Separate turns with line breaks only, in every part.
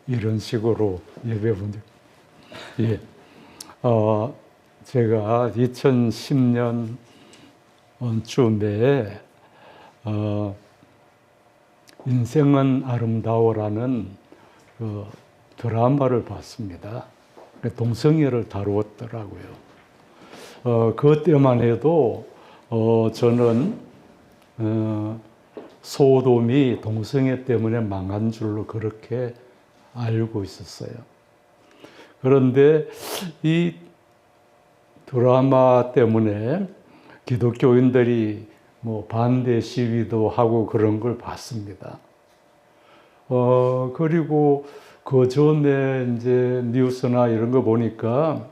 이런 식으로 예배 본 적. 예. 제가 2010년 쯤에 인생은 아름다워라는 그 드라마를 봤습니다. 동성애를 다루었더라고요. 그것 때만 해도 저는 소돔이 동성애 때문에 망한 줄로 그렇게 알고 있었어요. 그런데 이 드라마 때문에 기독교인들이 뭐 반대 시위도 하고 그런 걸 봤습니다. 그리고 그 전에 이제 뉴스나 이런 거 보니까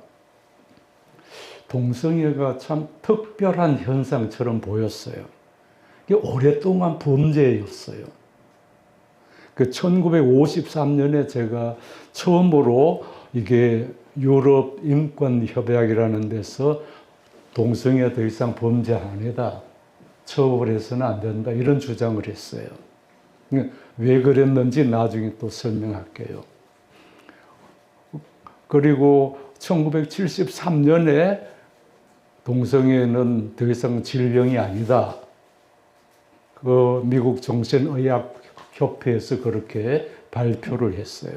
동성애가 참 특별한 현상처럼 보였어요. 이게 오랫동안 범죄였어요. 그 1953년에 제가 처음으로 이게 유럽 인권 협약이라는 데서 동성애 더 이상 범죄 아니다, 처벌해서는 안 된다, 이런 주장을 했어요. 왜 그랬는지 나중에 또 설명할게요. 그리고 1973년에 동성애는 더 이상 질병이 아니다, 그 미국 정신의학협회에서 그렇게 발표를 했어요.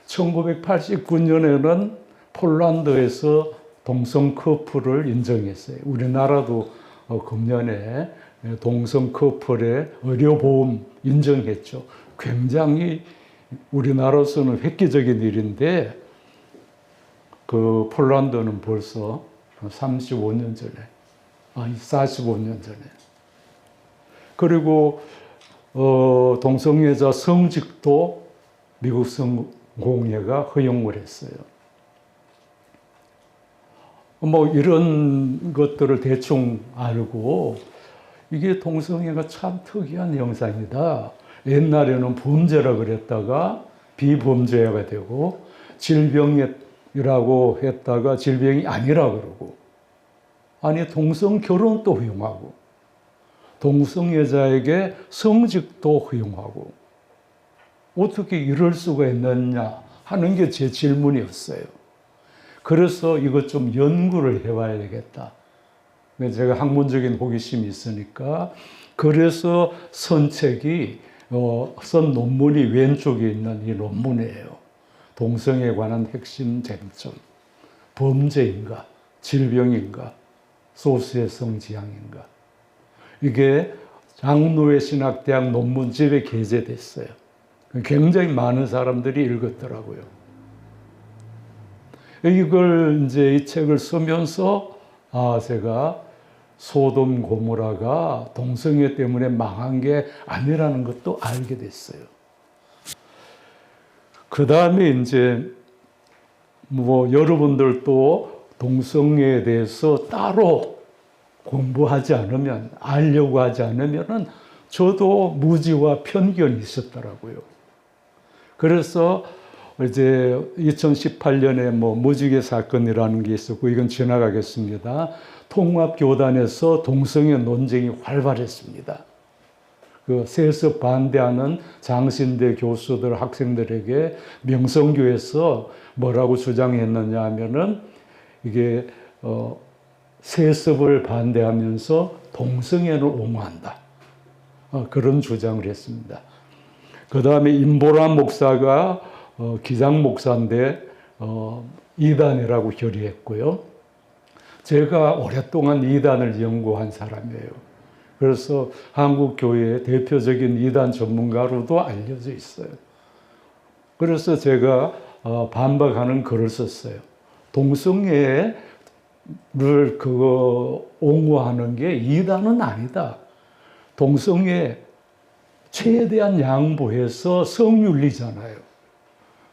1989년에는 폴란드에서 동성 커플을 인정했어요. 우리나라도 금년에 동성 커플의 의료보험 인정했죠. 굉장히 우리나라로서는 획기적인 일인데 그 폴란드는 벌써 35년 전에, 45년 전에. 그리고 동성애자 성직도 미국 성공회가 허용을 했어요. 뭐 이런 것들을 대충 알고 이게 동성애가 참 특이한 형상이다. 옛날에는 범죄라 그랬다가 비범죄가 되고 질병이라고 했다가 질병이 아니라 그러고, 아니 동성 결혼도 허용하고 동성애자에게 성직도 허용하고 어떻게 이럴 수가 있느냐 하는 게 제 질문이었어요. 그래서 이것 좀 연구를 해봐야 되겠다. 제가 학문적인 호기심이 있으니까. 그래서 쓴 책이, 쓴 논문이 왼쪽에 있는 이 논문이에요. 동성애에 관한 핵심 쟁점. 범죄인가? 질병인가? 소수의 성지향인가? 이게 장로회 신학대학 논문집에 게재됐어요. 굉장히 많은 사람들이 읽었더라고요. 이걸 이제 이 책을 쓰면서 제가 소돔 고모라가 동성애 때문에 망한 게 아니라는 것도 알게 됐어요. 그 다음에 이제 뭐 여러분들도 동성애에 대해서 따로 공부하지 않으면, 알려고 하지 않으면은 저도 무지와 편견이 있었더라고요. 그래서 이제 2018년에 뭐 무지개 사건이라는 게 있었고, 이건 지나가겠습니다. 통합교단에서 동성애 논쟁이 활발했습니다. 그 세습 반대하는 장신대 교수들, 학생들에게 명성교에서 뭐라고 주장했느냐 하면은 이게 세습을 반대하면서 동성애를 옹호한다, 그런 주장을 했습니다. 그 다음에 임보란 목사가 기장 목사인데 이단이라고 결의했고요. 제가 오랫동안 이단을 연구한 사람이에요. 그래서 한국 교회의 대표적인 이단 전문가로도 알려져 있어요. 그래서 제가 반박하는 글을 썼어요. 동성애를 옹호하는 게 이단은 아니다. 동성애 최대한 양보해서 성윤리잖아요.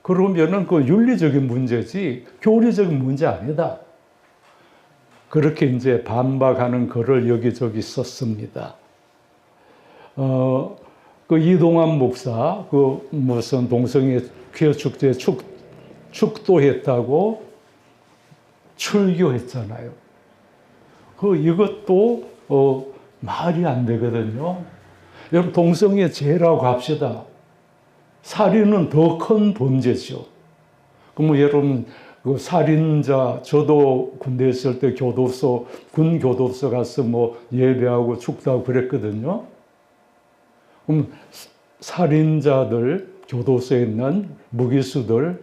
그러면은 그 윤리적인 문제지 교리적인 문제 아니다. 그렇게 이제 반박하는 글을 여기저기 썼습니다. 그 이동환 목사, 그 무슨 동성애 퀴어 축제 축도했다고 출교했잖아요. 이것도 말이 안 되거든요. 여러분, 동성애 죄라고 합시다. 살인은 더 큰 범죄죠. 그럼 여러분 그 살인자, 저도 군대에 있을 때 교도소, 군 교도소 가서 뭐 예배하고 축도하고 그랬거든요. 그럼 살인자들, 교도소에 있는 무기수들,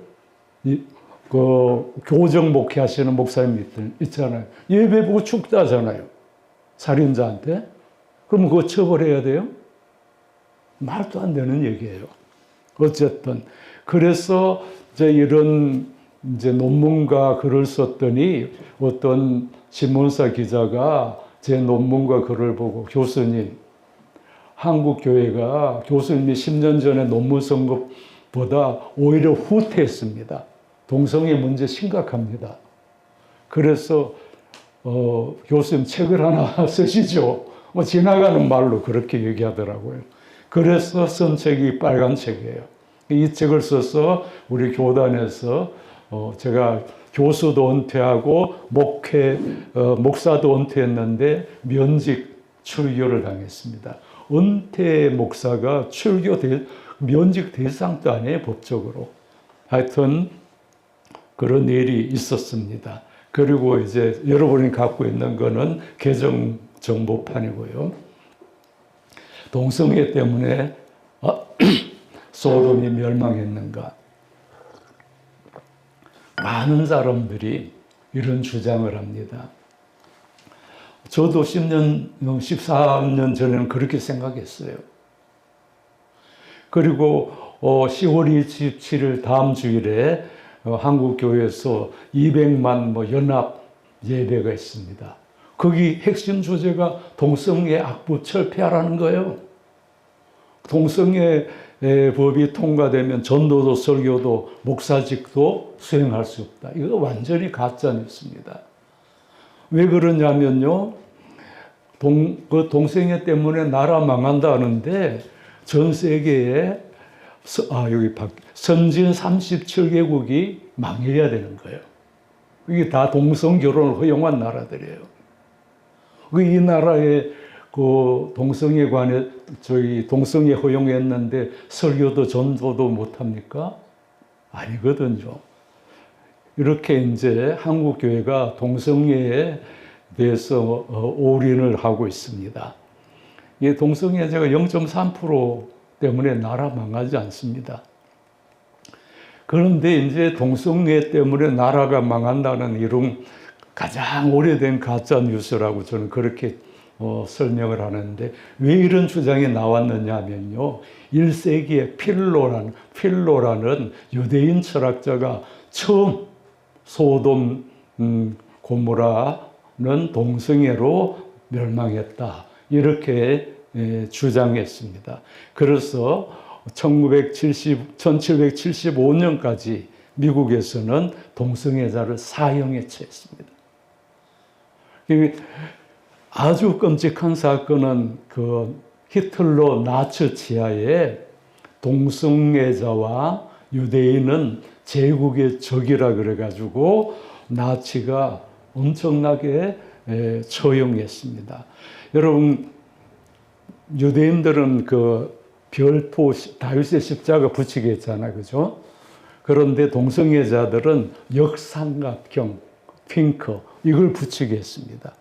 그 교정 목회하시는 목사님 있잖아요. 예배 보고 축도하잖아요. 살인자한테. 그럼 그거 처벌해야 돼요? 말도 안 되는 얘기예요. 어쨌든 그래서 이제 이런 이제 논문과 글을 썼더니 어떤 신문사 기자가 제 논문과 글을 보고 교수님, 한국 교회가 교수님이 10년 전에 논문 쓴 것보다 오히려 후퇴했습니다. 동성애 문제 심각합니다. 그래서 교수님 책을 하나 쓰시죠. 뭐 지나가는 말로 그렇게 얘기하더라고요. 그래서 쓴 책이 빨간 책이에요. 이 책을 써서 우리 교단에서 제가 교수도 은퇴하고 목사도 은퇴했는데 면직 출교를 당했습니다. 은퇴 목사가 면직 대상도 아니에요, 법적으로. 하여튼 그런 일이 있었습니다. 그리고 이제 여러분이 갖고 있는 거는 개정 정보판이고요. 동성애 때문에 소돔이 멸망했는가? 많은 사람들이 이런 주장을 합니다. 저도 13년 전에는 그렇게 생각했어요. 그리고 10월 27일 다음 주일에 한국교회에서 200만 연합 예배가 있습니다. 거기 핵심 주제가 동성애 악부 철폐하라는 거예요. 동성애 법이 통과되면 전도도 설교도 목사직도 수행할 수 없다. 이거 완전히 가짜 뉴스입니다. 왜 그러냐면요. 동성애 때문에 나라 망한다는데 전 세계에 선진 37개국이 망해야 되는 거예요. 이게 다 동성 결혼을 허용한 나라들이에요. 이 나라에 그 동성애 관해 동성애 허용했는데 설교도 전도도 못 합니까? 아니거든요. 이렇게 이제 한국 교회가 동성애에 대해서 올인을 하고 있습니다. 이 동성애자가 0.3% 때문에 나라 망하지 않습니다. 그런데 이제 동성애 때문에 나라가 망한다는 이런 가장 오래된 가짜 뉴스라고 저는 그렇게 설명을 하는데 왜 이런 주장이 나왔느냐 하면요. 1세기에 필로라는 유대인 철학자가 처음 소돔 고모라는 동성애로 멸망했다. 이렇게 주장했습니다. 그래서 1775년까지 미국에서는 동성애자를 사형에 처했습니다. 아주 끔찍한 사건은 그 히틀러 나치 치하에 동성애자와 유대인은 제국의 적이라 그래가지고 나치가 엄청나게 처형했습니다. 여러분 유대인들은 그 별도 다윗의 십자가 붙이게 했잖아요, 그죠? 그런데 동성애자들은 역삼각형 핑크 이걸 붙이게 했습니다.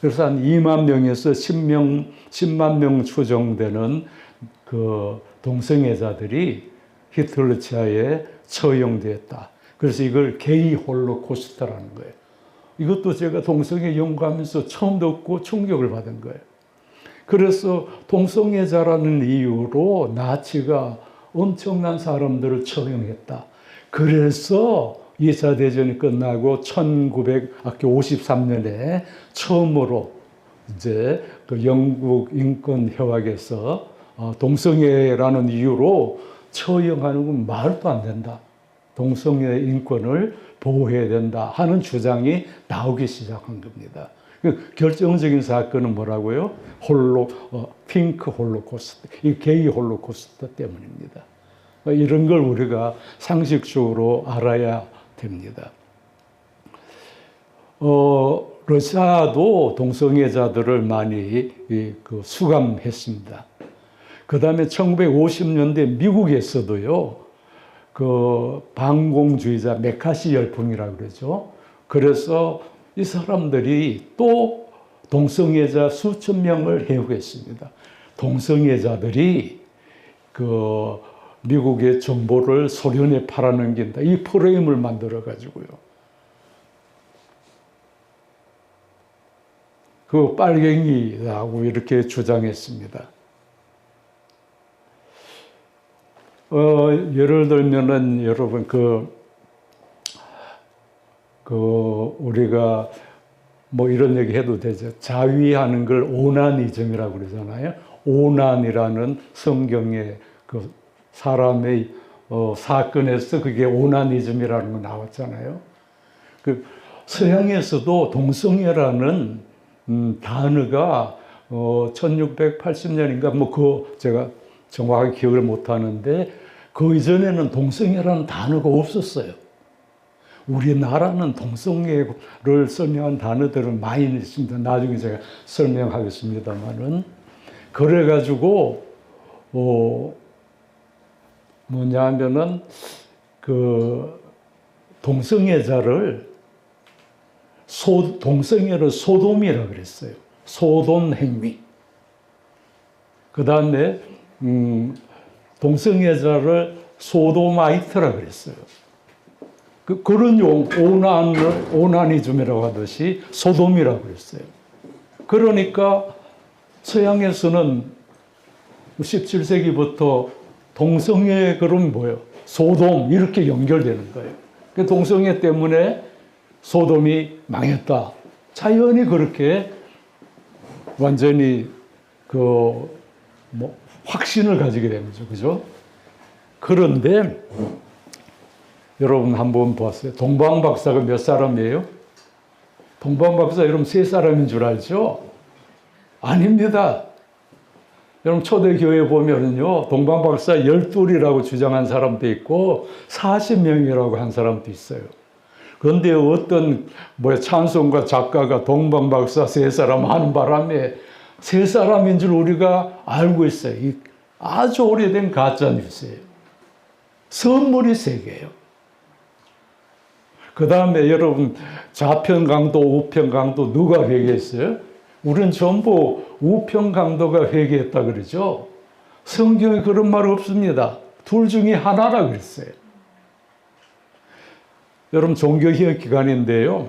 그래서 한 2만 명에서 10만 명 추정되는 그 동성애자들이 히틀러 치하에 처형되었다. 그래서 이걸 게이 홀로코스트라는 거예요. 이것도 제가 동성애 연구하면서 처음 듣고 충격을 받은 거예요. 그래서 동성애자라는 이유로 나치가 엄청난 사람들을 처형했다. 그래서 2차 대전이 끝나고 1953년에 처음으로 이제 그 영국 인권협약에서 동성애라는 이유로 처형하는 건 말도 안 된다. 동성애 인권을 보호해야 된다 하는 주장이 나오기 시작한 겁니다. 결정적인 사건은 뭐라고요? 핑크 홀로코스트, 이 게이 홀로코스트 때문입니다. 이런 걸 우리가 상식적으로 알아야 됩니다. 러시아도 동성애자들을 많이 수감했습니다. 다음에 1950년대 미국에서도요, 그 반공주의자 메카시 열풍이라고 그러죠. 그래서 이 사람들이 또 동성애자 수천 명을 해고했습니다. 동성애자들이 그 미국의 정보를 소련에 팔아넘긴다. 이 프레임을 만들어 가지고요. 그 빨갱이라고 이렇게 주장했습니다. 예를 들면은 여러분 우리가 뭐 이런 얘기 해도 되죠. 자위하는 걸 오나니즘이라고 그러잖아요. 오난이라는 성경의 그 사람의 사건에서 그게 오나니즘이라는 거 나왔잖아요. 그 서양에서도 동성애라는 단어가 1680년인가 뭐 그 제가 정확하게 기억을 못 하는데 그 이전에는 동성애라는 단어가 없었어요. 우리나라는 동성애를 설명한 단어들은 많이 있습니다. 나중에 제가 설명하겠습니다만은 그래가지고 뭐냐 하면은 그 동성애자를 동성애를 소돔이라고 그랬어요. 소돔 행위. 그 다음에 동성애자를 소도마이트라고 그랬어요. 그런 오나니즘이라고 하듯이 소돔이라고 그랬어요. 그러니까 서양에서는 17세기부터 동성애 그럼 뭐예요? 소돔 이렇게 연결되는 거예요. 그 동성애 때문에 소돔이 망했다. 자연히 그렇게 완전히 확신을 가지게 되는 거죠. 그죠? 그런데 여러분 한번 보았어요. 동방박사가 몇 사람이에요? 동방박사 여러분 3사람인 줄 알죠? 아닙니다. 여러분 초대교회 보면은요, 동방박사 12이라고 주장한 사람도 있고 40명이라고 한 사람도 있어요. 그런데 어떤 찬송가 작가가 동방박사 3사람 하는 바람에 3사람인 줄 우리가 알고 있어요. 이 아주 오래된 가짜뉴스예요. 선물이 3개예요. 그 다음에 여러분 좌편강도 우편강도 누가 회개했어요? 우리는 전부 우편강도가 회개했다 그러죠. 성경에 그런 말 없습니다. 둘 중에 하나라 그랬어요. 여러분 종교개혁 기간인데요.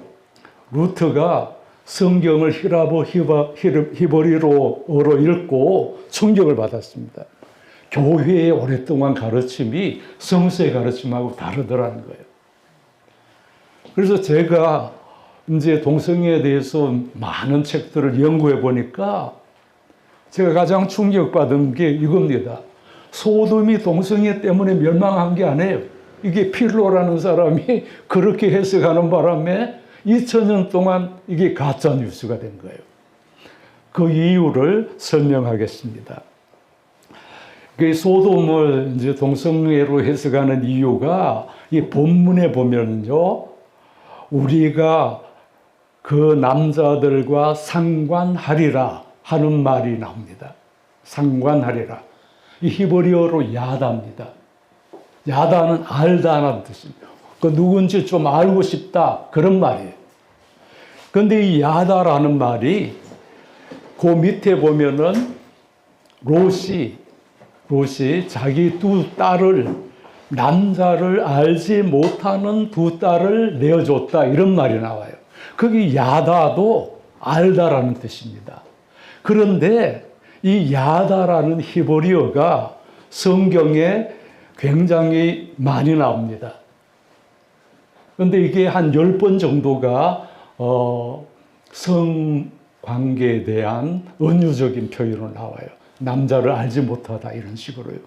루터가 성경을 히브리어로 읽고 충격을 받았습니다. 교회의 오랫동안 가르침이 성서의 가르침하고 다르더라는 거예요. 그래서 제가 이제 동성애에 대해서 많은 책들을 연구해 보니까 제가 가장 충격받은 게 이겁니다. 소돔이 동성애 때문에 멸망한 게 아니에요. 이게 필로라는 사람이 그렇게 해석하는 바람에 2000년 동안 이게 가짜 뉴스가 된 거예요. 그 이유를 설명하겠습니다. 그 소돔을 이제 동성애로 해석하는 이유가 이 본문에 보면요, 우리가 그 남자들과 상관하리라 하는 말이 나옵니다. 상관하리라. 이 히브리어로 야다입니다. 야다는 알다라는 뜻입니다. 그 누군지 좀 알고 싶다 그런 말이에요. 그런데 이 야다라는 말이 그 밑에 보면은 롯이 자기 2딸을 남자를 알지 못하는 2딸을 내어줬다 이런 말이 나와요. 거기 야다도 알다라는 뜻입니다. 그런데 이 야다라는 히브리어가 성경에 굉장히 많이 나옵니다. 그런데 이게 한 10번 정도가 성관계에 대한 은유적인 표현으로 나와요. 남자를 알지 못하다 이런 식으로요.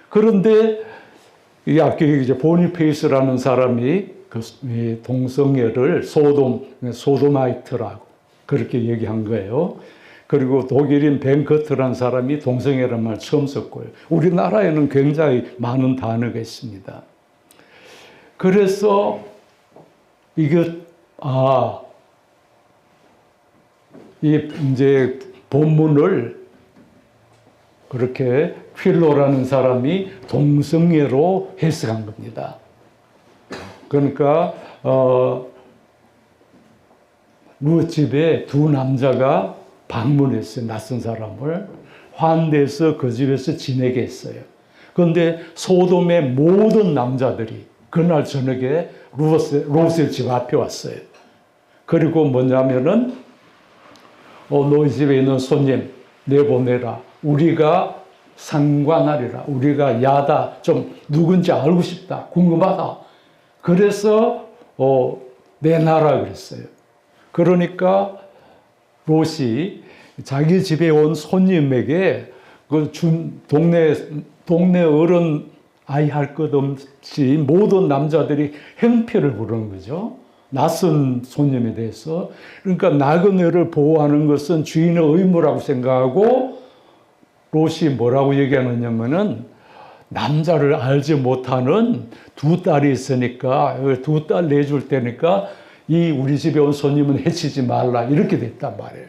그런데 이 아까 이제 보니페이스라는 사람이 그 동성애를 소도마이트라고 그렇게 얘기한 거예요. 그리고 독일인 벤커트라는 사람이 동성애라는 말 처음 썼고요. 우리나라에는 굉장히 많은 단어가 있습니다. 그래서 이게 이 이제 본문을 그렇게 필로라는 사람이 동성애로 해석한 겁니다. 그러니까 루 집에 두 남자가 방문했어요. 낯선 사람을 환대해서 그 집에서 지내게 했어요. 그런데 소돔의 모든 남자들이 그날 저녁에 롯의 집 앞에 왔어요. 그리고 뭐냐면은 너희 집에 있는 손님 내보내라. 우리가 상관하리라. 우리가 야다. 좀 누군지 알고 싶다. 궁금하다. 그래서 내놔라 그랬어요. 그러니까 롯이 자기 집에 온 손님에게 그 동네 어른 아이 할 것 없이 모든 남자들이 행패를 부르는 거죠. 낯선 손님에 대해서. 그러니까 나그네를 보호하는 것은 주인의 의무라고 생각하고 롯이 뭐라고 얘기하느냐면은 남자를 알지 못하는 두 딸이 있으니까 두 딸 내줄 테니까 이 우리 집에 온 손님은 해치지 말라 이렇게 됐단 말이에요.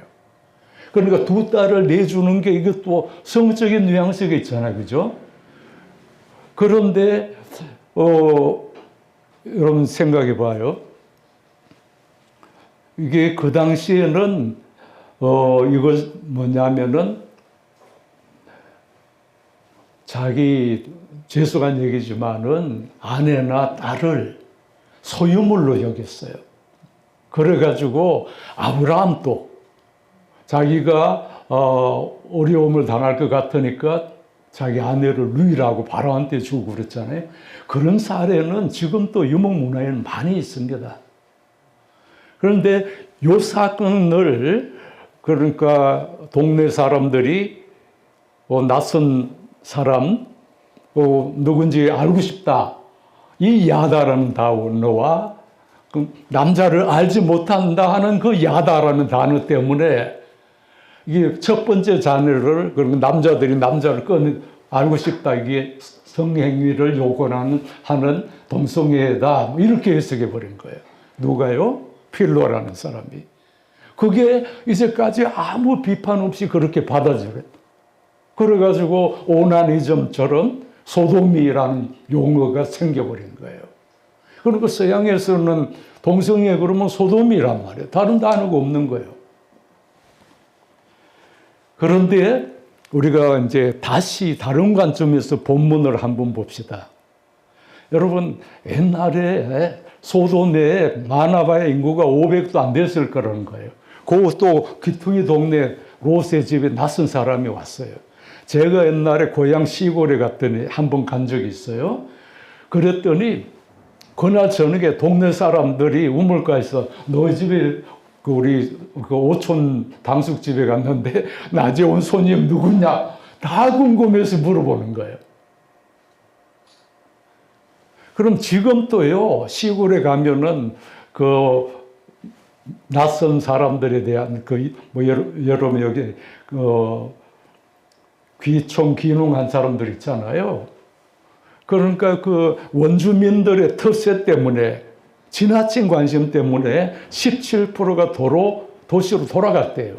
그러니까 두 딸을 내주는 게 이것도 성적인 뉘앙스가 있잖아요. 그죠? 그런데 여러분 생각해 봐요. 이게 그 당시에는 이거 뭐냐면은 자기 죄송한 얘기지만은 아내나 딸을 소유물로 여겼어요. 그래가지고 아브라함도 자기가 어려움을 당할 것 같으니까 자기 아내를 루이라고 바로한테 주고 그랬잖아요. 그런 사례는 지금 또 유목문화에는 많이 있습니다. 그런데 이 사건을 그러니까 동네 사람들이 낯선 사람 누군지 알고 싶다. 이 야다라는 단어와 남자를 알지 못한다 하는 그 야다라는 단어 때문에 이게 첫 번째 자녀를 그런 남자들이 남자를 알고 싶다. 이게 성행위를 요구하는 동성애다. 이렇게 해석해 버린 거예요. 누가요? 필로라는 사람이. 그게 이제까지 아무 비판 없이 그렇게 받아들였다. 그래가지고 오나니즘처럼 소돔이라는 용어가 생겨버린 거예요. 그러니까 서양에서는 동성애 그러면 소돔이란 말이에요. 다른 단어가 없는 거예요. 그런데 우리가 이제 다시 다른 관점에서 본문을 한번 봅시다. 여러분, 옛날에 소돔에 많아봐야 인구가 500도 안 됐을 거라는 거예요. 또 귀퉁이 동네 롯의 집에 낯선 사람이 왔어요. 제가 옛날에 고향 시골에 갔더니 한번 간 적이 있어요. 그랬더니 그날 저녁에 동네 사람들이 우물가에서 너희 집에 우리 오촌 당숙집에 갔는데 낮에 온 손님 누구냐 다 궁금해서 물어보는 거예요. 그럼 지금 또요 시골에 가면은 그 낯선 사람들에 대한 여러분 여기 귀총 귀농한 사람들 있잖아요. 그러니까 그 원주민들의 텃세 때문에 지나친 관심 때문에 17%가 도시로 돌아갔대요.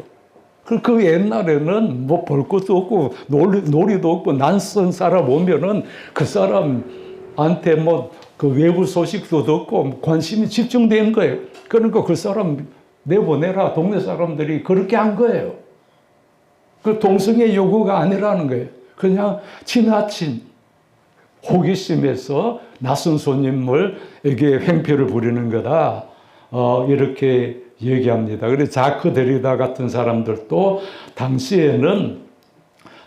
그 옛날에는 뭐 볼 것도 없고 놀이도 없고 낯선 사람 오면은 그 사람한테 뭐 그 외부 소식도 듣고 관심이 집중된 거예요. 그러니까 그 사람 내보내라. 동네 사람들이 그렇게 한 거예요. 그 동성애 요구가 아니라는 거예요. 그냥 지나친 호기심에서 낯선 손님에게 횡패를 부리는 거다. 이렇게 얘기합니다. 그래서 자크 데리다 같은 사람들도 당시에는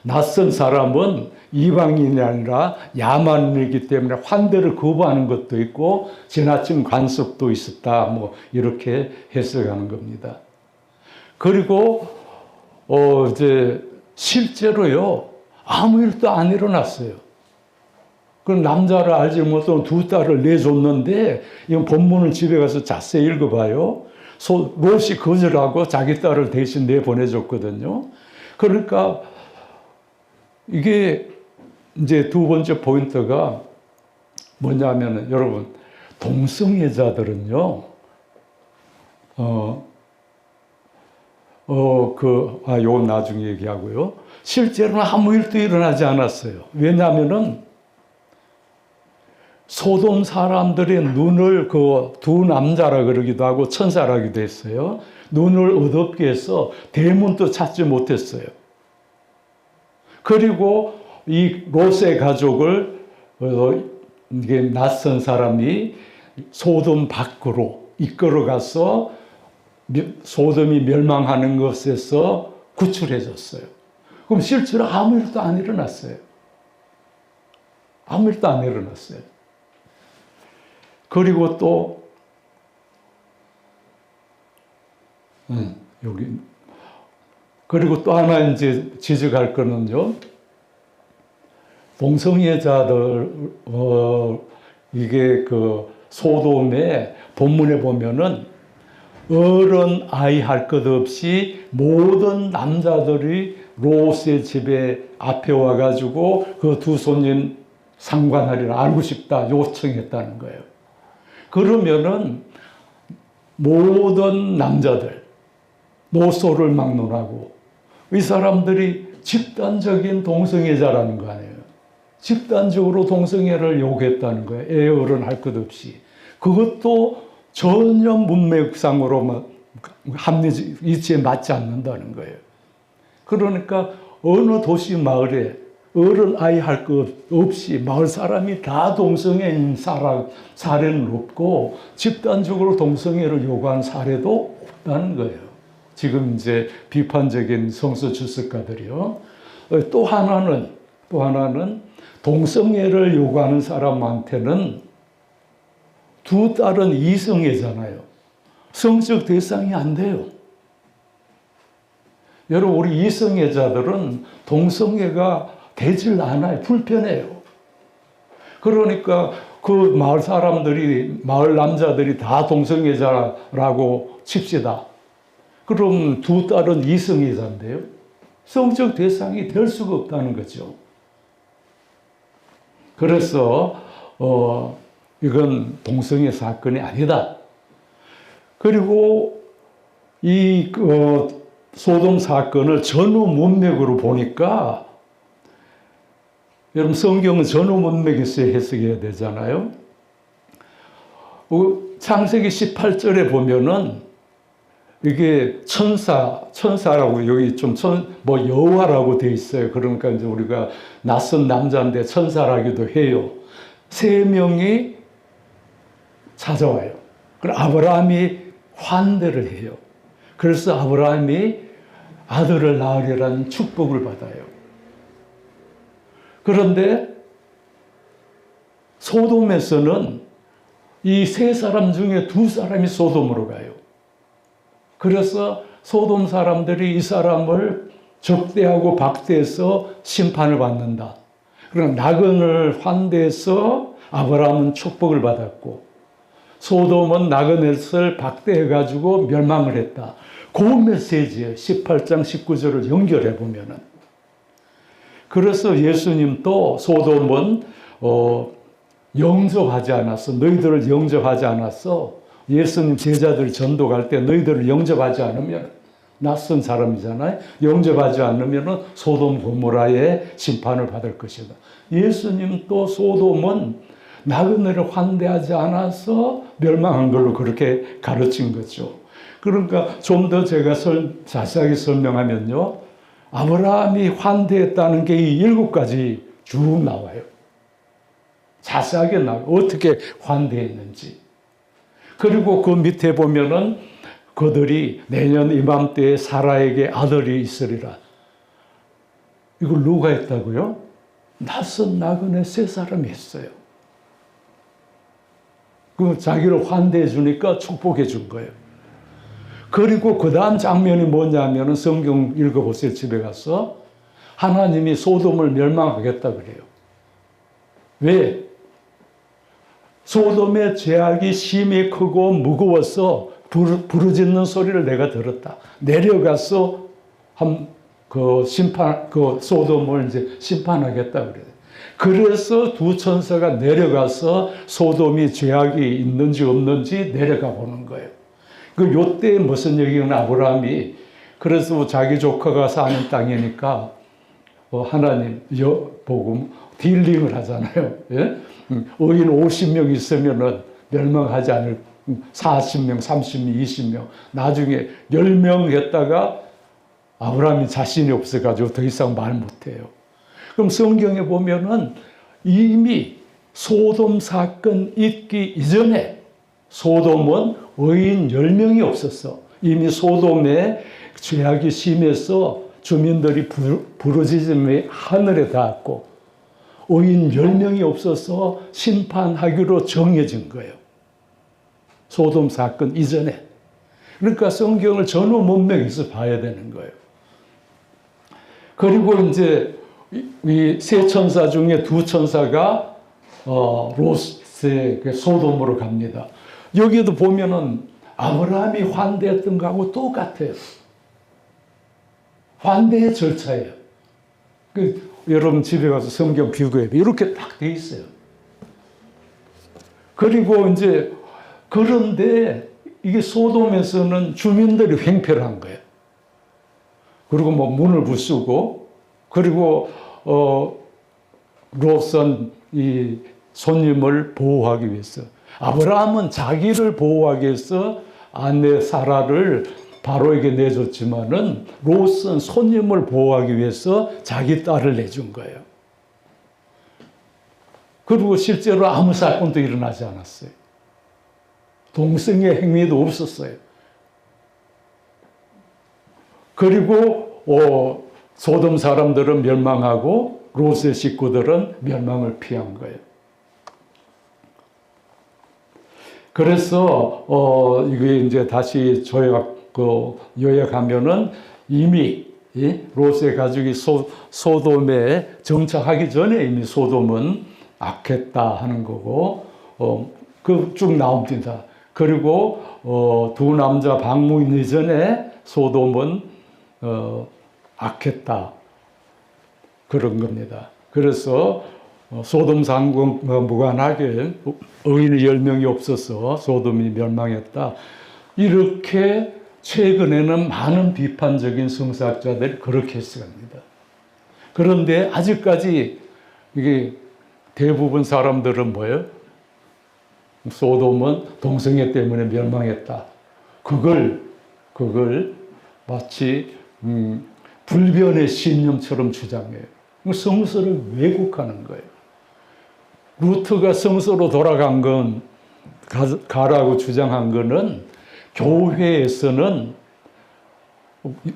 낯선 사람은 이방인이 아니라 야만이기 때문에 환대를 거부하는 것도 있고 지나친 관습도 있었다. 뭐 이렇게 해석하는 겁니다. 그리고 이제 실제로요 아무 일도 안 일어났어요. 그 남자를 알지 못하고 두 딸을 내줬는데 이건 본문을 집에 가서 자세히 읽어봐요. 롯이 거절하고 자기 딸을 대신 내보내줬거든요. 그러니까 이게 이제 두 번째 포인트가 뭐냐면은 여러분 동성애자들은요 요건 나중에 얘기하고요. 실제로는 아무 일도 일어나지 않았어요. 왜냐하면은 소돔 사람들의 눈을 그 두 남자라 그러기도 하고 천사라기도 했어요. 눈을 어둡게 해서 대문도 찾지 못했어요. 그리고 이 롯의 가족을 이게 낯선 사람이 소돔 밖으로 이끌어가서 소돔이 멸망하는 것에서 구출해줬어요. 그럼 실제로 아무 일도 안 일어났어요. 아무 일도 안 일어났어요. 그리고 또 여기 그리고 또 하나 이제 지적할 거는요. 동성애자들 이게 그 소돔의 본문에 보면은 어른 아이 할 것 없이 모든 남자들이 롯의 집에 앞에 와가지고 그 두 손님 상관하리라 알고 싶다 요청했다는 거예요. 그러면은 모든 남자들 노소를 막론하고 이 사람들이 집단적인 동성애자라는 거 아니에요. 집단적으로 동성애를 요구했다는 거예요. 애 어른 할 것 없이. 그것도 전혀 문맥상으로 합리적 이치에 맞지 않는다는 거예요. 그러니까 어느 도시 마을에 어른 아이 할 것 없이 마을 사람이 다 동성애인 사례는 없고 집단적으로 동성애를 요구한 사례도 없다는 거예요. 지금 이제 비판적인 성서 주석가들이요. 또 하나는 동성애를 요구하는 사람한테는 두 딸은 이성애잖아요. 성적 대상이 안 돼요. 여러분 우리 이성애자들은 동성애가 되질 않아요. 불편해요. 그러니까 그 마을 사람들이 마을 남자들이 다 동성애자라고 칩시다. 그럼 두 딸은 이성애자인데요. 성적 대상이 될 수가 없다는 거죠. 그래서 이건 동성애 사건이 아니다. 그리고 이 소돔 사건을 전후 문맥으로 보니까 여러분 성경은 전후 문맥에서 해석해야 되잖아요. 창세기 18절에 보면은 이게 천사라고 여기 좀 여호와라고 돼 있어요. 그러니까 이제 우리가 낯선 남자인데 천사라기도 해요. 세 명이 찾아와요. 그럼 아브라함이 환대를 해요. 그래서 아브라함이 아들을 낳으리라는 축복을 받아요. 그런데 소돔에서는 이 세 사람 중에 두 사람이 소돔으로 가요. 그래서 소돔 사람들이 이 사람을 적대하고 박대해서 심판을 받는다. 그러나 나그네를 환대해서 아브라함은 축복을 받았고 소돔은 나그네를 박대해가지고 멸망을 했다. 그 메시지에 18장 19절을 연결해 보면은 그래서 예수님도 소돔은 영접하지 않았어. 너희들을 영접하지 않았어. 예수님 제자들 전도갈 때 너희들을 영접하지 않으면 낯선 사람이잖아요. 영접하지 않으면 소돔 고모라의 심판을 받을 것이다. 예수님 또 소돔은 나그네를 환대하지 않아서 멸망한 걸로 그렇게 가르친 거죠. 그러니까 좀 더 제가 자세하게 설명하면요. 아브라함이 환대했다는 게 이 7가지 쭉 나와요. 자세하게 나와요. 어떻게 환대했는지. 그리고 그 밑에 보면은 그들이 내년 이맘때에 사라에게 아들이 있으리라. 이걸 누가 했다고요? 낯선 나그네 세 사람이 했어요. 그 자기를 환대해 주니까 축복해 준 거예요. 그리고 그 다음 장면이 뭐냐면은 성경 읽어보세요. 집에 가서. 하나님이 소돔을 멸망하겠다 그래요. 왜? 소돔의 죄악이 심히 크고 무거워서 부르짖는 소리를 내가 들었다. 내려가서 소돔을 이제 심판하겠다 그래요. 그래서 두 천사가 내려가서 소돔이 죄악이 있는지 없는지 내려가 보는 거예요. 요때 무슨 얘기는 아브라함이 그래서 자기 조카가 사는 땅이니까 하나님 보고 딜링을 하잖아요. 예? 의인 50명 있으면은 멸망하지 않을 40명, 30명, 20명 나중에 10명 했다가 아브라함이 자신이 없어가지고 더 이상 말 못해요. 그럼 성경에 보면은 이미 소돔 사건 있기 이전에 소돔은 의인 10명이 없었어. 이미 소돔에 죄악이 심해서 주민들이 부르짖음이 하늘에 닿았고 의인 10명이 없어서 심판하기로 정해진 거예요. 소돔 사건 이전에. 그러니까 성경을 전후 문맥에서 봐야 되는 거예요. 그리고 이제 이 세 천사 중에 두 천사가 롯의 소돔으로 갑니다. 여기도 보면은 아브라함이 환대했던 거하고 똑같아요. 환대의 절차예요. 여러분 집에 가서 성경 비교해 이렇게 딱 돼 있어요. 그리고 이제 그런데 이게 소돔에서는 주민들이 횡패를 거예요. 그리고 뭐 문을 부수고 그리고 롯은 이 손님을 보호하기 위해서 아브라함은 자기를 보호하기 위해서 아내 사라를 바로에게 내줬지만은 롯은 손님을 보호하기 위해서 자기 딸을 내준 거예요. 그리고 실제로 아무 사건도 일어나지 않았어요. 동성애 행위도 없었어요. 그리고 소돔 사람들은 멸망하고 롯의 식구들은 멸망을 피한 거예요. 그래서 이게 이제 다시 요약하면은 이미 롯의 가족이 소돔에 정착하기 전에 이미 소돔은 악했다 하는 거고 그 쭉 나옵니다. 그리고 두 남자 방문 이전에 소돔은 악했다 그런 겁니다. 그래서 소돔 상공과 무관하게 의인이 10명이 없어서 소돔이 멸망했다. 이렇게 최근에는 많은 비판적인 성사학자들이 그렇게 해석합니다. 그런데 아직까지 이게 대부분 사람들은 뭐예요? 소돔은 동성애 때문에 멸망했다. 그걸 마치 불변의 신념처럼 주장해요. 성서를 왜곡하는 거예요. 루트가 성서로 돌아간 건 가라고 주장한 거는 교회에서는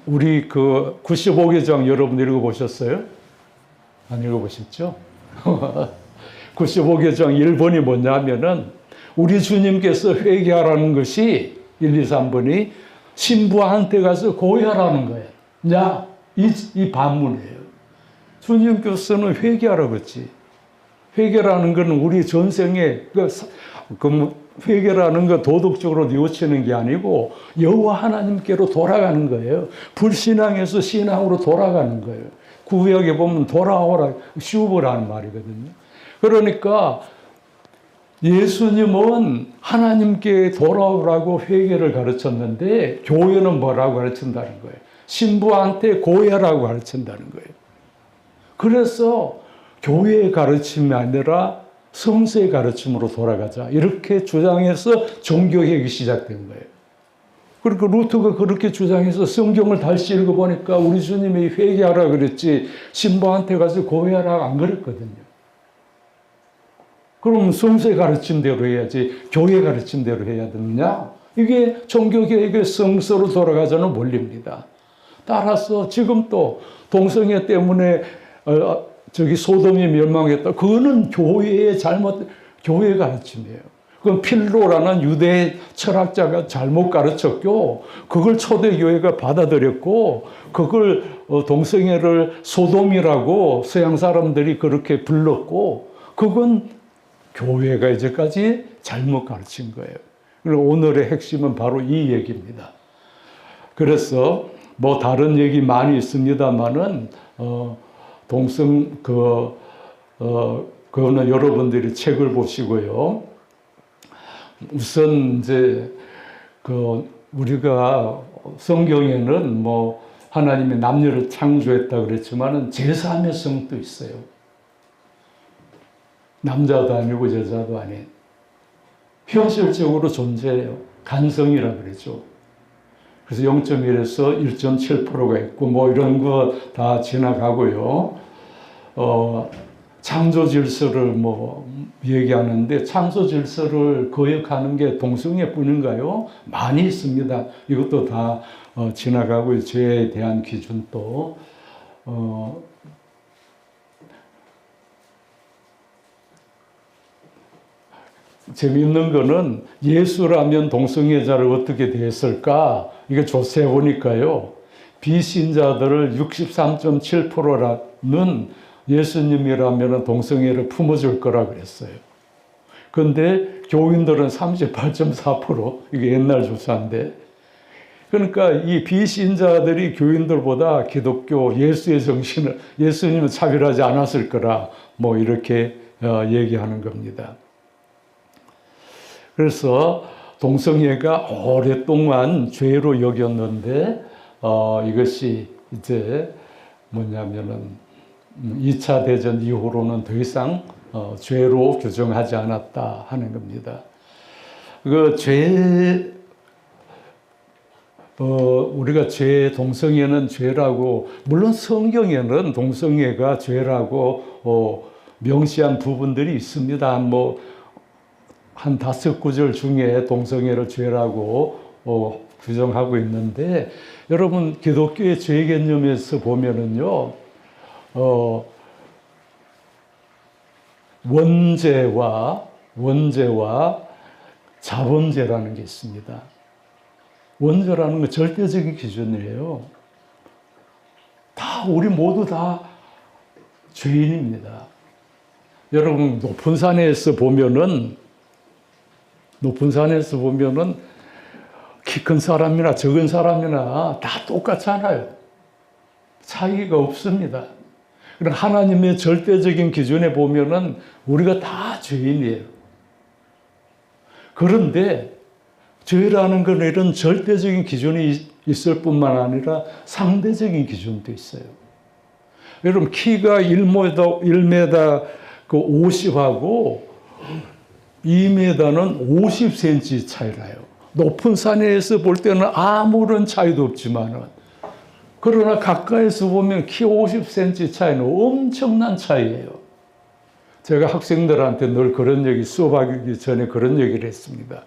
우리 95계장 여러분 읽어보셨어요? 안 읽어보셨죠? 95계장 1번이 뭐냐면은 우리 주님께서 회개하라는 것이 1, 2, 3번이 신부한테 가서 고해하라는 거예요. 야, 이 반문이에요. 주님께서는 회개하라고 했지. 회개라는 것은 우리 전생에 회개라는 건 도덕적으로 뉘우치는 게 아니고 여호와 하나님께로 돌아가는 거예요. 불신앙에서 신앙으로 돌아가는 거예요. 구약에 보면 돌아오라 슈브라는 말이거든요. 그러니까 예수님은 하나님께 돌아오라고 회개를 가르쳤는데 교회는 뭐라고 가르친다는 거예요. 신부한테 고해라고 가르친다는 거예요. 그래서 교회의 가르침이 아니라 성서의 가르침으로 돌아가자 이렇게 주장해서 종교개혁이 시작된 거예요. 그러니까 루트가 그렇게 주장해서 성경을 다시 읽어보니까 우리 주님이 회개하라 그랬지 신부한테 가서 고해하라 안 그랬거든요. 그럼 성서의 가르침대로 해야지 교회 가르침대로 해야 되느냐? 이게 종교개혁의 성서로 돌아가자는 원리입니다. 따라서 지금 또 동성애 때문에 소돔이 멸망했다. 그거는 교회의 교회의 가르침이에요. 그건 필로라는 유대 철학자가 잘못 가르쳤고, 그걸 초대교회가 받아들였고, 그걸 동성애를 소돔이라고 서양 사람들이 그렇게 불렀고, 그건 교회가 이제까지 잘못 가르친 거예요. 그리고 오늘의 핵심은 바로 이 얘기입니다. 그래서 뭐 다른 얘기 많이 있습니다만은 그거는 여러분들이 책을 보시고요. 우선 이제 우리가 성경에는 뭐 하나님이 남녀를 창조했다 그랬지만은 제3의 성도 있어요. 남자도 아니고 여자도 아닌. 현실적으로 존재해요. 간성이라 그러죠. 그래서 0.1에서 1.7%가 있고 뭐 이런 거 다 지나가고요. 창조 질서를 뭐 얘기하는데 창조 질서를 거역하는 게 동성애뿐인가요? 많이 있습니다. 이것도 다 지나가고요. 죄에 대한 기준도 재미있는 거는 예수라면 동성애자를 어떻게 대했을까? 이게 조사해 보니까요. 비신자들을 63.7%라는 예수님이라면 동성애를 품어줄 거라 그랬어요. 근데 교인들은 38.4%, 이게 옛날 조사인데. 그러니까 이 비신자들이 교인들보다 기독교 예수의 정신을, 예수님은 차별하지 않았을 거라, 뭐 이렇게 얘기하는 겁니다. 그래서 동성애가 오랫동안 죄로 여겼는데 이것이 이제 뭐냐면은 2차 대전 이후로는 더 이상 죄로 규정하지 않았다 하는 겁니다. 우리가 동성애는 죄라고, 물론 성경에는 동성애가 죄라고 명시한 부분들이 있습니다. 한 5구절 중에 동성애를 죄라고 규정하고 있는데, 여러분 기독교의 죄 개념에서 보면은요, 원죄와 자범죄라는 게 있습니다. 원죄라는 건 절대적인 기준이에요. 우리 모두 다 죄인입니다. 여러분 높은 산에서 보면은 키 큰 사람이나 적은 사람이나 다 똑같잖아요. 차이가 없습니다. 그럼 하나님의 절대적인 기준에 보면은 우리가 다 죄인이에요. 그런데 죄라는 건 이런 절대적인 기준이 있을 뿐만 아니라 상대적인 기준도 있어요. 여러분 키가 1m 50하고 2m는 50cm 차이라요. 높은 산에서 볼 때는 아무런 차이도 없지만은, 그러나 가까이서 보면 키 50cm 차이는 엄청난 차이예요. 제가 학생들한테 늘 수업하기 전에 그런 얘기를 했습니다.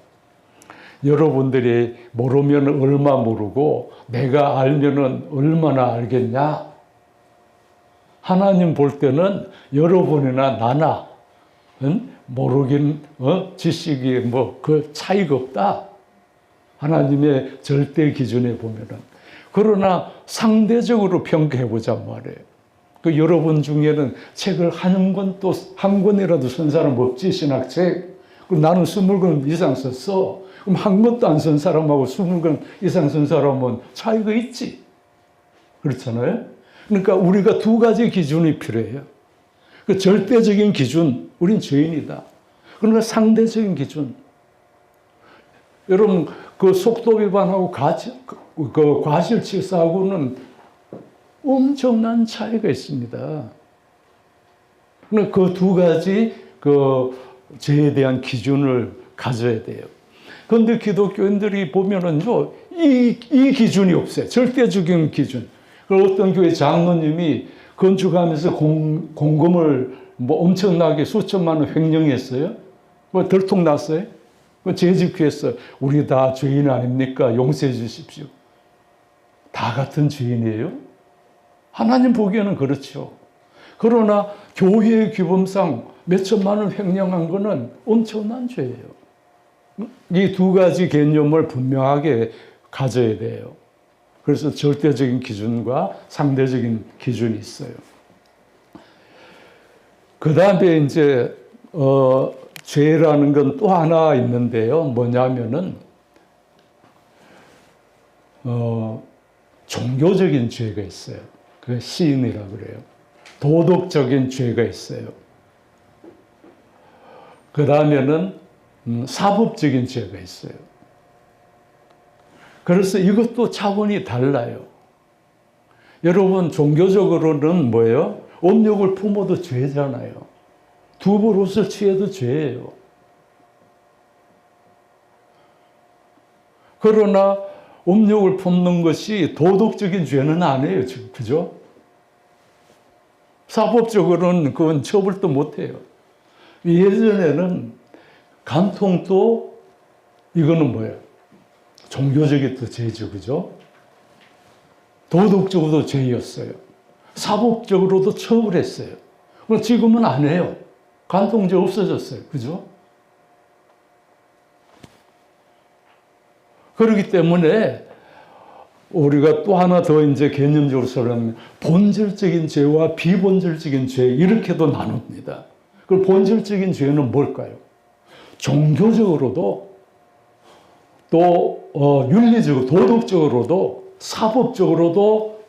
여러분들이 모르면 얼마 모르고 내가 알면은 얼마나 알겠냐? 하나님 볼 때는 여러분이나 나나 모르긴 지식이 그 차이가 없다. 하나님의 절대 기준에 보면은. 그러나 상대적으로 평가해보자 말이에요. 여러분 중에는 책을 한 권이라도 쓴 사람 없지, 신학책. 그럼 나는 20권 이상 썼어. 그럼 한 권도 안 쓴 사람하고 20권 이상 쓴 사람은 차이가 있지. 그렇잖아요? 그러니까 우리가 두 가지 기준이 필요해요. 절대적인 기준, 우린 죄인이다. 그러니까 상대적인 기준. 여러분, 속도 위반하고 과실치사하고는 엄청난 차이가 있습니다. 그 두 가지 죄에 대한 기준을 가져야 돼요. 그런데 기독교인들이 보면은요, 이 기준이 없어요. 절대적인 기준. 어떤 교회 장로님이 건축하면서 공금을 엄청나게 수천만 원 횡령했어요. 들통났어요. 재직회에서 우리 다 죄인 아닙니까? 용서해 주십시오. 다 같은 죄인이에요? 하나님 보기에는 그렇죠. 그러나 교회의 규범상 몇천만 원 횡령한 거는 엄청난 죄예요. 이 두 가지 개념을 분명하게 가져야 돼요. 그래서 절대적인 기준과 상대적인 기준이 있어요. 그 다음에 이제 죄라는 건 또 하나 있는데요. 뭐냐면은 종교적인 죄가 있어요. 그게 시인이라고 그래요. 도덕적인 죄가 있어요. 그 다음에는 사법적인 죄가 있어요. 그래서 이것도 차원이 달라요. 여러분, 종교적으로는 뭐예요? 음욕을 품어도 죄잖아요. 두 벌 옷을 취해도 죄예요. 그러나 음욕을 품는 것이 도덕적인 죄는 아니에요. 그죠? 사법적으로는 그건 처벌도 못해요. 예전에는 간통도 이거는 뭐예요? 종교적인 또 죄죠. 그죠? 도덕적으로도 죄였어요. 사법적으로도 처벌했어요. 지금은 안 해요. 간통죄 없어졌어요. 그죠? 그렇기 때문에 우리가 또 하나 더 이제 개념적으로 설명하면 본질적인 죄와 비본질적인 죄 이렇게도 나눕니다. 그 본질적인 죄는 뭘까요? 종교적으로도 또 윤리적으로 도덕적으로도 사법적으로도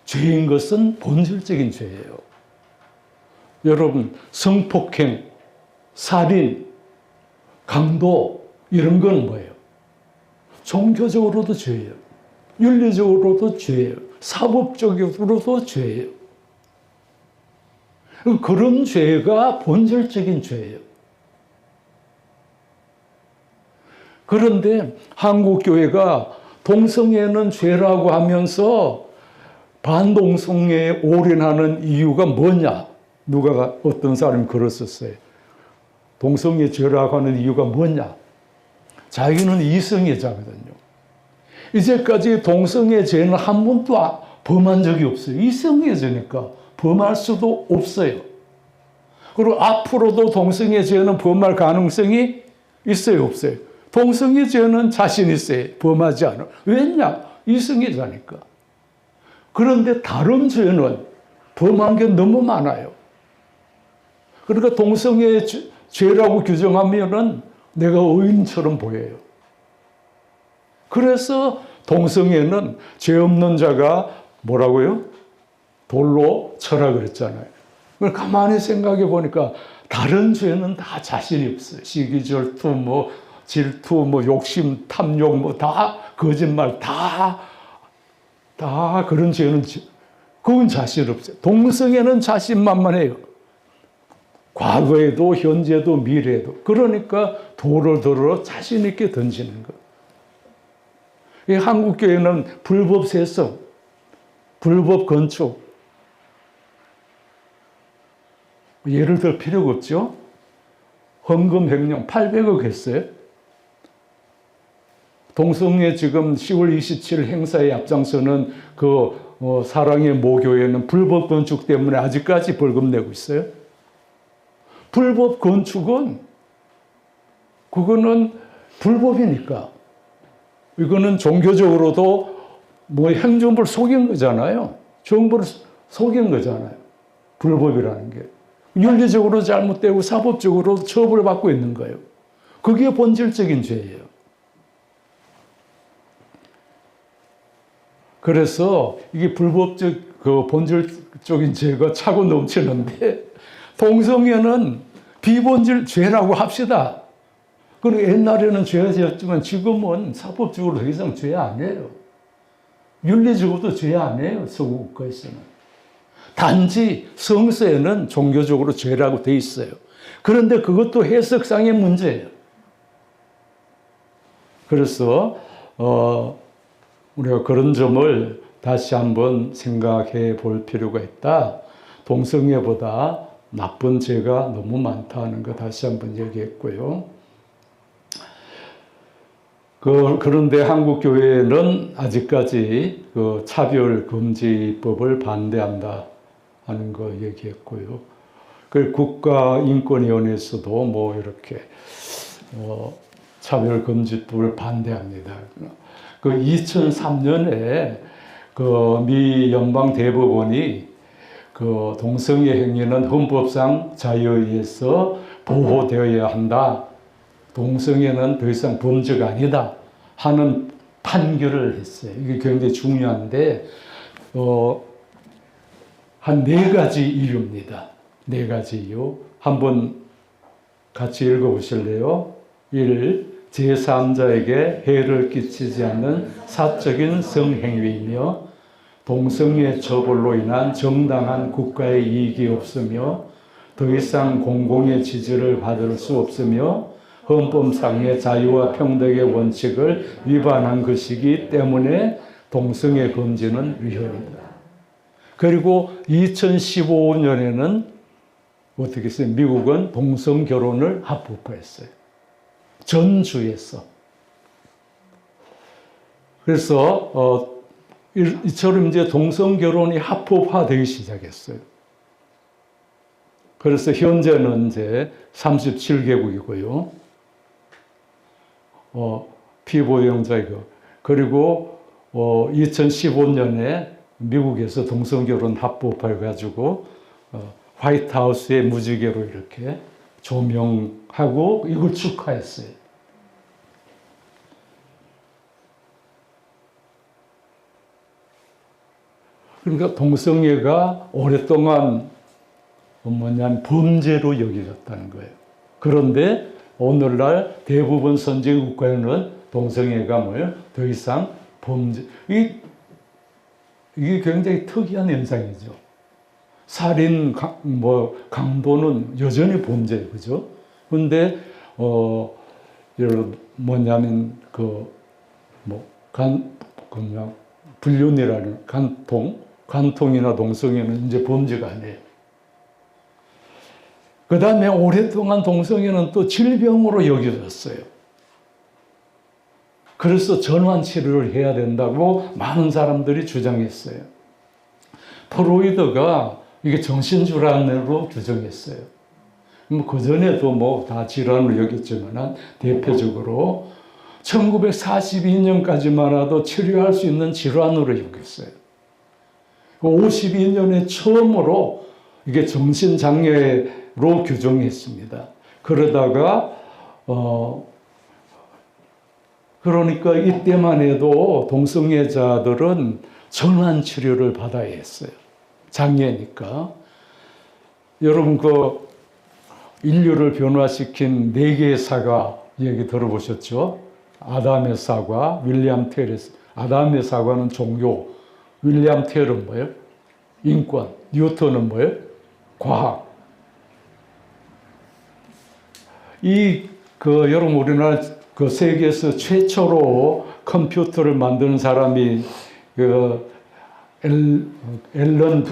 죄인 것은 본질적인 죄예요. 여러분, 성폭행, 살인, 강도 이런 건 뭐예요? 종교적으로도 죄예요. 윤리적으로도 죄예요. 사법적으로도 죄예요. 그런 죄가 본질적인 죄예요. 그런데 한국교회가 동성애는 죄라고 하면서 반동성애에 올인하는 이유가 뭐냐? 누가 어떤 사람이 그랬었어요. 동성애 죄라고 하는 이유가 뭐냐? 자기는 이성애자거든요. 이제까지 동성애 죄는 한 번도 범한 적이 없어요. 이성애자니까 범할 수도 없어요. 그리고 앞으로도 동성애 죄는 범할 가능성이 있어요, 없어요? 동성애 죄는 자신 있어요. 범하지 않아. 왜냐? 이성애자니까. 그런데 다른 죄는 범한 게 너무 많아요. 그러니까 동성애 죄라고 규정하면은 내가 의인처럼 보여요. 그래서 동성애는 죄 없는 자가 뭐라고요? 돌로 쳐라 그랬잖아요. 가만히 생각해 보니까 다른 죄는 다 자신이 없어요. 시기, 질투, 질투, 욕심, 탐욕, 다 거짓말, 다 그런 죄는 그건 자신 없어요. 동성애는 자신만만해요. 과거에도 현재도 미래에도. 그러니까 돌을 들어 자신 있게 던지는 것. 이 한국교회는 불법 세습, 불법 건축 예를 들 필요가 없죠. 헌금 횡령 800억 했어요. 동성애 지금 10월 27일 행사에 앞장서는 사랑의 모교회는 불법 건축 때문에 아직까지 벌금 내고 있어요. 불법 건축은 그거는 불법이니까 이거는 종교적으로도 행정부를 속인 거잖아요. 정부를 속인 거잖아요. 불법이라는 게. 윤리적으로 잘못되고 사법적으로 처벌받고 있는 거예요. 그게 본질적인 죄예요. 그래서 이게 불법적, 본질적인 죄가 차고 넘치는데 동성애는 비본질 죄라고 합시다. 그리고 옛날에는 죄였지만 지금은 사법적으로 더 이상 죄 아니에요. 윤리적으로도 죄 아니에요. 서구 국가에서는. 단지 성서에는 종교적으로 죄라고 돼 있어요. 그런데 그것도 해석상의 문제예요. 그래서 우리가 그런 점을 다시 한번 생각해 볼 필요가 있다. 동성애보다 나쁜 죄가 너무 많다는 거 다시 한번 얘기했고요. 그런데 한국교회는 아직까지 차별금지법을 반대한다 하는 거 얘기했고요. 국가인권위원회에서도 이렇게 차별금지법을 반대합니다. 2003년에 미 연방대법원이 동성애 행위는 헌법상 자유에 의해서 보호되어야 한다. 동성애는 더 이상 범죄가 아니다 하는 판결을 했어요. 이게 굉장히 중요한데 한 4가지 이유입니다. 4가지 이유. 한번 같이 읽어보실래요? 1. 제3자에게 해를 끼치지 않는 사적인 성행위이며 동성애 처벌로 인한 정당한 국가의 이익이 없으며 더 이상 공공의 지지를 받을 수 없으며 헌법상의 자유와 평등의 원칙을 위반한 것이기 때문에 동성애 금지는 위헌이다. 그리고 2015년에는 어떻게 했어요? 미국은 동성 결혼을 합법화했어요. 전 주에서. 그래서 이처럼 이제 동성 결혼이 합법화되기 시작했어요. 그래서 현재는 이제 37개국이고요. 피보유형자이고 그리고 2015년에 미국에서 동성 결혼 합법화해가지고 화이트하우스에 무지개로 이렇게 조명하고 이걸 축하했어요. 그러니까 동성애가 오랫동안 범죄로 여겨졌다는 거예요. 그런데 오늘날 대부분 선진 국가에는 동성애가 더 이상 범죄, 이게 굉장히 특이한 현상이죠. 살인, 강도는 여전히 범죄예요, 그죠? 근데 뭐냐면 불륜이라는 간통이나 동성애는 이제 범죄가 아니에요. 그 다음에 오랫동안 동성애는 또 질병으로 여겨졌어요. 그래서 전환 치료를 해야 된다고 많은 사람들이 주장했어요. 프로이드가 이게 정신질환으로 규정했어요. 그전에도 다 질환으로 여겼지만 대표적으로 1942년까지만 해도 치료할 수 있는 질환으로 여겼어요. 52년에 처음으로 이게 정신장애로 규정했습니다. 그러다가 그러니까 이때만 해도 동성애자들은 전환 치료를 받아야 했어요. 장애니까. 여러분 인류를 변화시킨 4개의 사과 얘기 들어보셨죠? 아담의 사과, 윌리엄 텔의 아담의 사과는 종교, 윌리엄 텔은 뭐예요? 인권, 뉴턴은 뭐예요? 과학. 여러분 우리나라 세계에서 최초로 컴퓨터를 만드는 사람이 앨런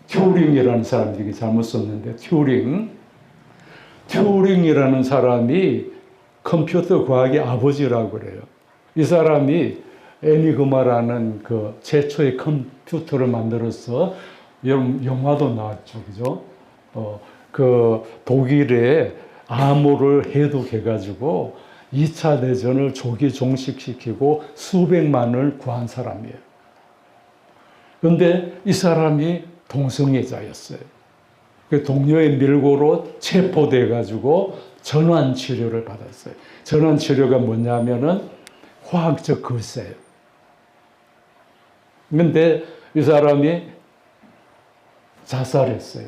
튜링이라는 사람이 잘못 썼는데 튜링이라는 사람이 컴퓨터 과학의 아버지라고 그래요. 이 사람이 애니그마라는 최초의 컴퓨터를 만들어서 영화도 나왔죠, 그죠? 독일에 암호를 해독해가지고 2차 대전을 조기 종식시키고 수백만을 구한 사람이에요. 그런데 이 사람이 동성애자였어요. 동료의 밀고로 체포돼가지고 전환 치료를 받았어요. 전환 치료가 뭐냐면은 화학적 거세예요. 근데 이 사람이 자살했어요.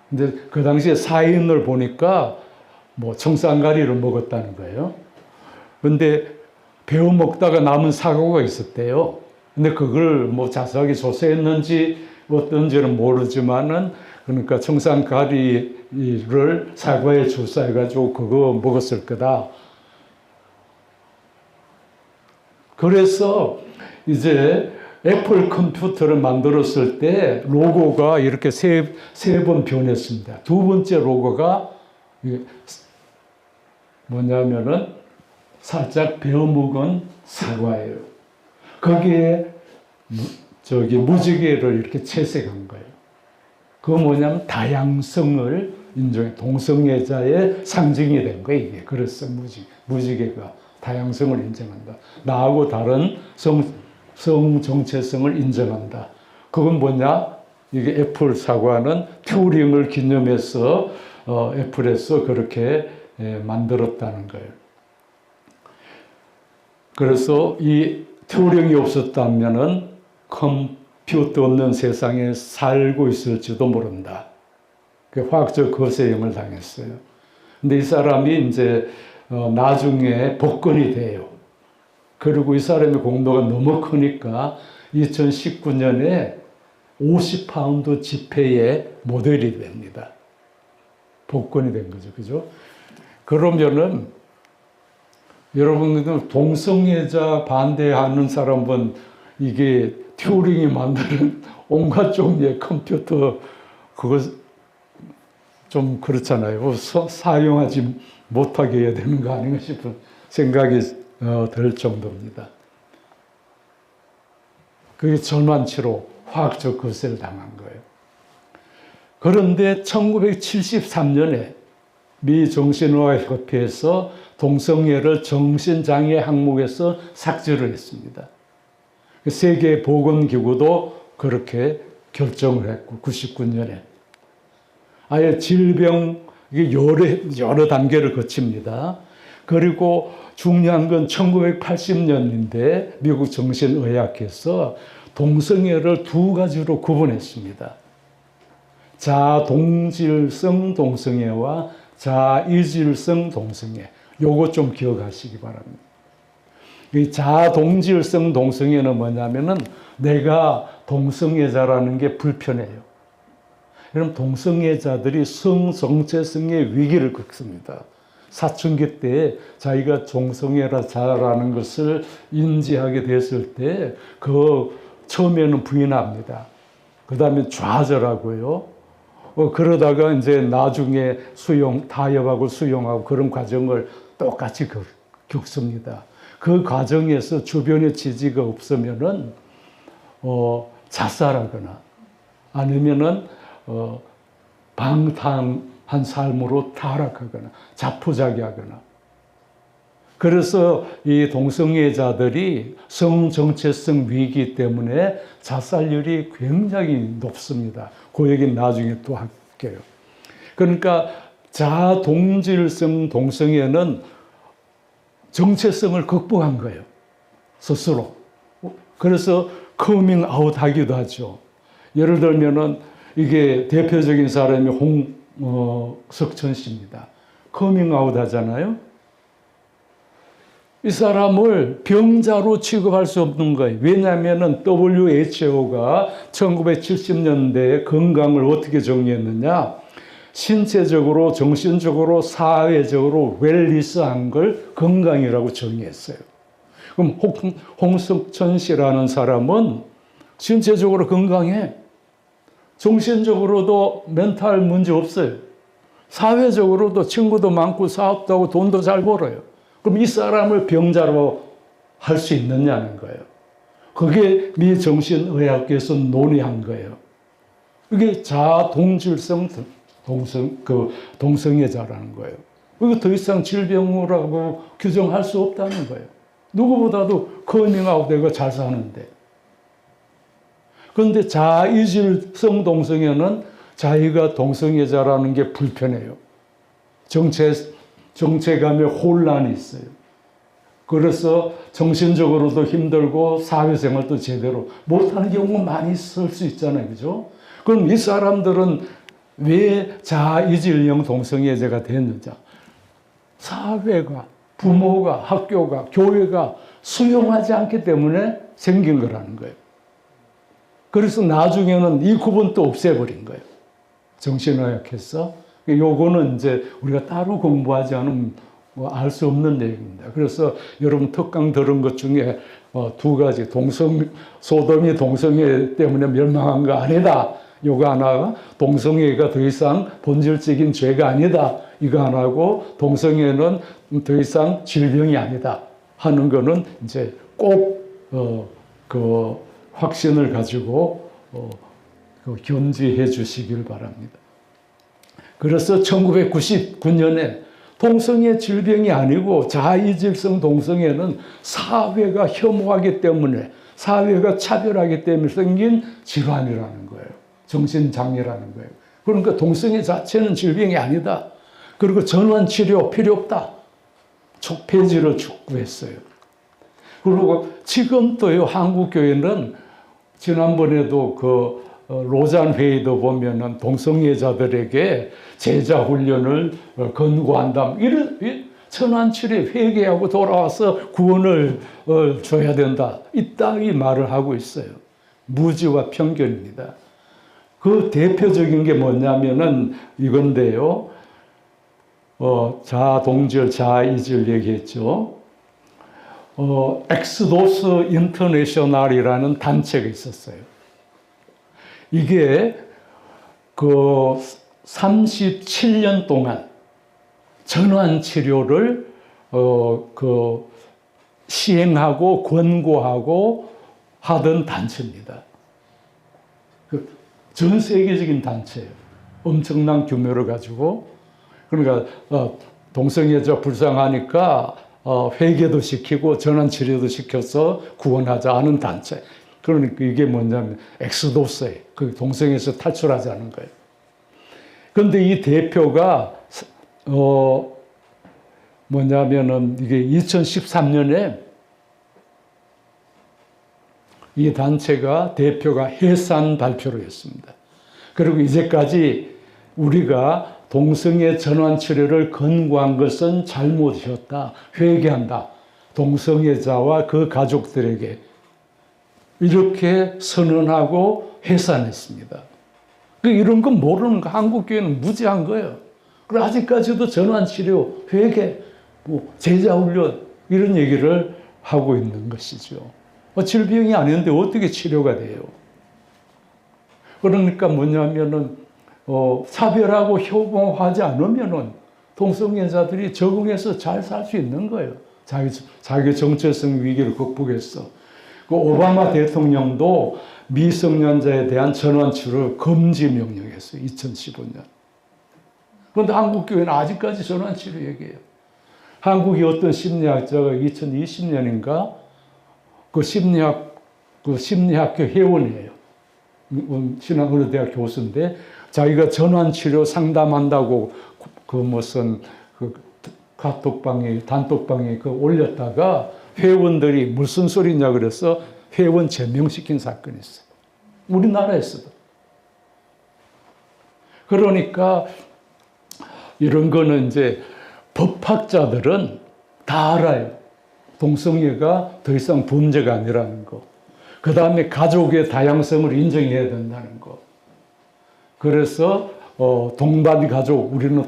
근데 그 당시에 사인을 보니까 청산가리를 먹었다는 거예요. 근데 배워 먹다가 남은 사고가 있었대요. 근데 그걸 자세하게 조사했는지 어떤지는 모르지만은 그러니까 청산가리를 사과에 주사해가지고 그거 먹었을 거다. 그래서 이제 애플 컴퓨터를 만들었을 때 로고가 이렇게 세 번 변했습니다. 두 번째 로고가 뭐냐면은 살짝 베어먹은 사과예요. 거기에 무지개를 이렇게 채색한 거예요. 그거 뭐냐면 다양성을 인정해, 동성애자의 상징이 된 거예요, 이게. 그래서 무지개가 다양성을 인정한다. 나하고 다른 성 정체성을 인정한다. 그건 뭐냐? 이게 애플 사과는 튜링을 기념해서 애플에서 그렇게 만들었다는 거예요. 그래서 이 튜링이 없었다면은 컴퓨터 없는 세상에 살고 있을지도 모른다. 화학적 거세형을 당했어요. 근데 이 사람이 이제 나중에 복권이 돼요. 그리고 이 사람의 공로가 너무 크니까 2019년에 50파운드 지폐의 모델이 됩니다. 복권이 된 거죠. 그죠? 그러면은 여러분들 동성애자 반대하는 사람은 이게 튜링이 만드는 온갖 종류의 컴퓨터 그거 좀 그렇잖아요. 사용하지 못하게 해야 되는 거 아닌가 싶은 생각이 들 정도입니다. 그게 전환치로 화학적 거세를 당한 거예요. 그런데 1973년에 미 정신의학협회에서 동성애를 정신장애 항목에서 삭제를 했습니다. 세계보건기구도 그렇게 결정을 했고 99년에 아예 질병 여러 단계를 거칩니다. 그리고 중요한 건 1980년인데 미국 정신의학회에서 동성애를 두 가지로 구분했습니다. 자동질성 동성애와 자이질성 동성애. 요거 좀 기억하시기 바랍니다. 이 자동질성 동성애는 뭐냐면은 내가 동성애자라는 게 불편해요. 그럼 동성애자들이 성정체성의 위기를 겪습니다. 사춘기 때 자기가 동성애자라는 것을 인지하게 됐을 때 그 처음에는 부인합니다. 그 다음에 좌절하고요. 그러다가 이제 나중에 타협하고 수용하고 그런 과정을 똑같이 겪습니다. 그 과정에서 주변의 지지가 없으면은 자살하거나 아니면은 방탕한 삶으로 타락하거나 자포자기하거나. 그래서 이 동성애자들이 성정체성 위기 때문에 자살률이 굉장히 높습니다. 그 얘기는 나중에 또 할게요. 그러니까 자동질성 동성애는 정체성을 극복한 거예요. 스스로. 그래서 커밍 아웃 하기도 하죠. 예를 들면은 이게 대표적인 사람이 홍석천 씨입니다. 커밍 아웃 하잖아요. 이 사람을 병자로 취급할 수 없는 거예요. 왜냐하면 WHO가 1970년대에 건강을 어떻게 정의했느냐. 신체적으로, 정신적으로, 사회적으로 웰리스한 걸 건강이라고 정의했어요. 그럼 홍석천 씨라는 사람은 신체적으로 건강해. 정신적으로도 멘탈 문제 없어요. 사회적으로도 친구도 많고 사업도 하고 돈도 잘 벌어요. 그럼 이 사람을 병자로 할 수 있느냐는 거예요. 그게 미 정신의학계에서 논의한 거예요. 이게 자동질성 동성애자라는 거예요. 이거 더 이상 질병이라고 규정할 수 없다는 거예요. 누구보다도 커밍아웃되고 잘 사는데. 그런데 자이질성 동성애는 자기가 동성애자라는 게 불편해요. 정체감에 혼란이 있어요. 그래서 정신적으로도 힘들고 사회생활도 제대로 못하는 경우가 많이 있을 수 있잖아요. 그죠? 그럼 이 사람들은 왜 자이질형 동성애자가 됐느냐? 사회가, 부모가, 학교가, 교회가 수용하지 않기 때문에 생긴 거라는 거예요. 그래서 나중에는 이 구분도 없애버린 거예요. 정신의학에서. 요거는 이제 우리가 따로 공부하지 않으면 알 수 없는 얘기입니다. 그래서 여러분 특강 들은 것 중에 두 가지, 소돔이 동성애 때문에 멸망한 거 아니다. 요거 하나가 동성애가 더 이상 본질적인 죄가 아니다. 이거 하나고 동성애는 더 이상 질병이 아니다. 하는 거는 이제 꼭 그 확신을 가지고 견지해 주시길 바랍니다. 그래서 1999년에 동성애 질병이 아니고 자이질성 동성애는 사회가 혐오하기 때문에 사회가 차별하기 때문에 생긴 질환이라는 거예요. 정신장애라는 거예요. 그러니까 동성애 자체는 질병이 아니다. 그리고 전환치료 필요 없다. 폐지를 촉구했어요. 그리고 지금도요, 한국교회는 지난번에도 로잔 회의도 보면은 동성애자들에게 제자 훈련을 권고한다. 천안칠에 회개하고 돌아와서 구원을 줘야 된다. 이 따위 말을 하고 있어요. 무지와 편견입니다. 그 대표적인 게 뭐냐면은 이건데요. 자동절, 자이절 얘기했죠. 엑스도스 인터내셔널이라는 단체가 있었어요. 이게 그 37년 동안 전환 치료를 시행하고 권고하고 하던 단체입니다. 전 세계적인 단체예요. 엄청난 규모를 가지고. 그러니까 동성애자 불쌍하니까 회개도 시키고 전환 치료도 시켜서 구원하자 하는 단체. 그러니까 이게 뭐냐면 엑스도스예요. 그 동성애에서 탈출하자는 거예요. 그런데 이 대표가 뭐냐면은 이게 2013년에 이 단체가 대표가 해산 발표를 했습니다. 그리고 이제까지 우리가 동성애 전환 치료를 권고한 것은 잘못이었다. 회개한다. 동성애자와 그 가족들에게 이렇게 선언하고 해산했습니다. 이런 건 모르는 거 한국교회는 무지한 거예요. 그리고 아직까지도 전환 치료, 회개, 제자 훈련 이런 얘기를 하고 있는 것이죠. 질병이 아닌데 어떻게 치료가 돼요? 그러니까 뭐냐면은 차별하고 혐오하지 않으면은 동성애자들이 적응해서 잘 살 수 있는 거예요. 자기 정체성 위기를 극복했어. 그 오바마 대통령도 미성년자에 대한 전환 치료를 금지 명령했어요. 2015년. 그런데 한국교회는 아직까지 전환 치료 얘기해요. 한국의 어떤 심리학자가 2020년인가 그 심리학교 회원이에요. 신한의대학 교수인데 자기가 전환치료 상담한다고 단톡방에 올렸다가 회원들이 무슨 소리냐 그래서 회원 제명시킨 사건이 있어요. 우리나라에서도. 그러니까 이런 거는 이제 법학자들은 다 알아요. 동성애가 더 이상 범죄가 아니라는 거. 그 다음에 가족의 다양성을 인정해야 된다는 거. 그래서 동반 가족, 우리는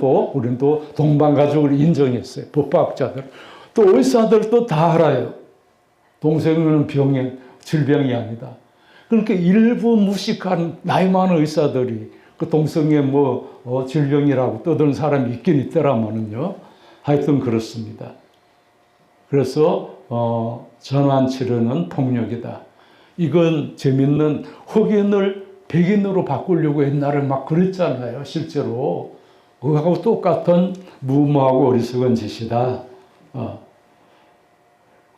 또 동반 가족을 인정했어요. 법학자들. 또 의사들도 다 알아요. 동성애는 질병이 아니다. 그러니까 일부 무식한 나이 많은 의사들이 그 동성애 질병이라고 떠드는 사람이 있긴 있더라면은요. 하여튼 그렇습니다. 그래서 전환 치료는 폭력이다. 이건 재밌는 흑인을 백인으로 바꾸려고 옛날에 막 그랬잖아요. 실제로 그거하고 똑같은 무모하고 어리석은 짓이다.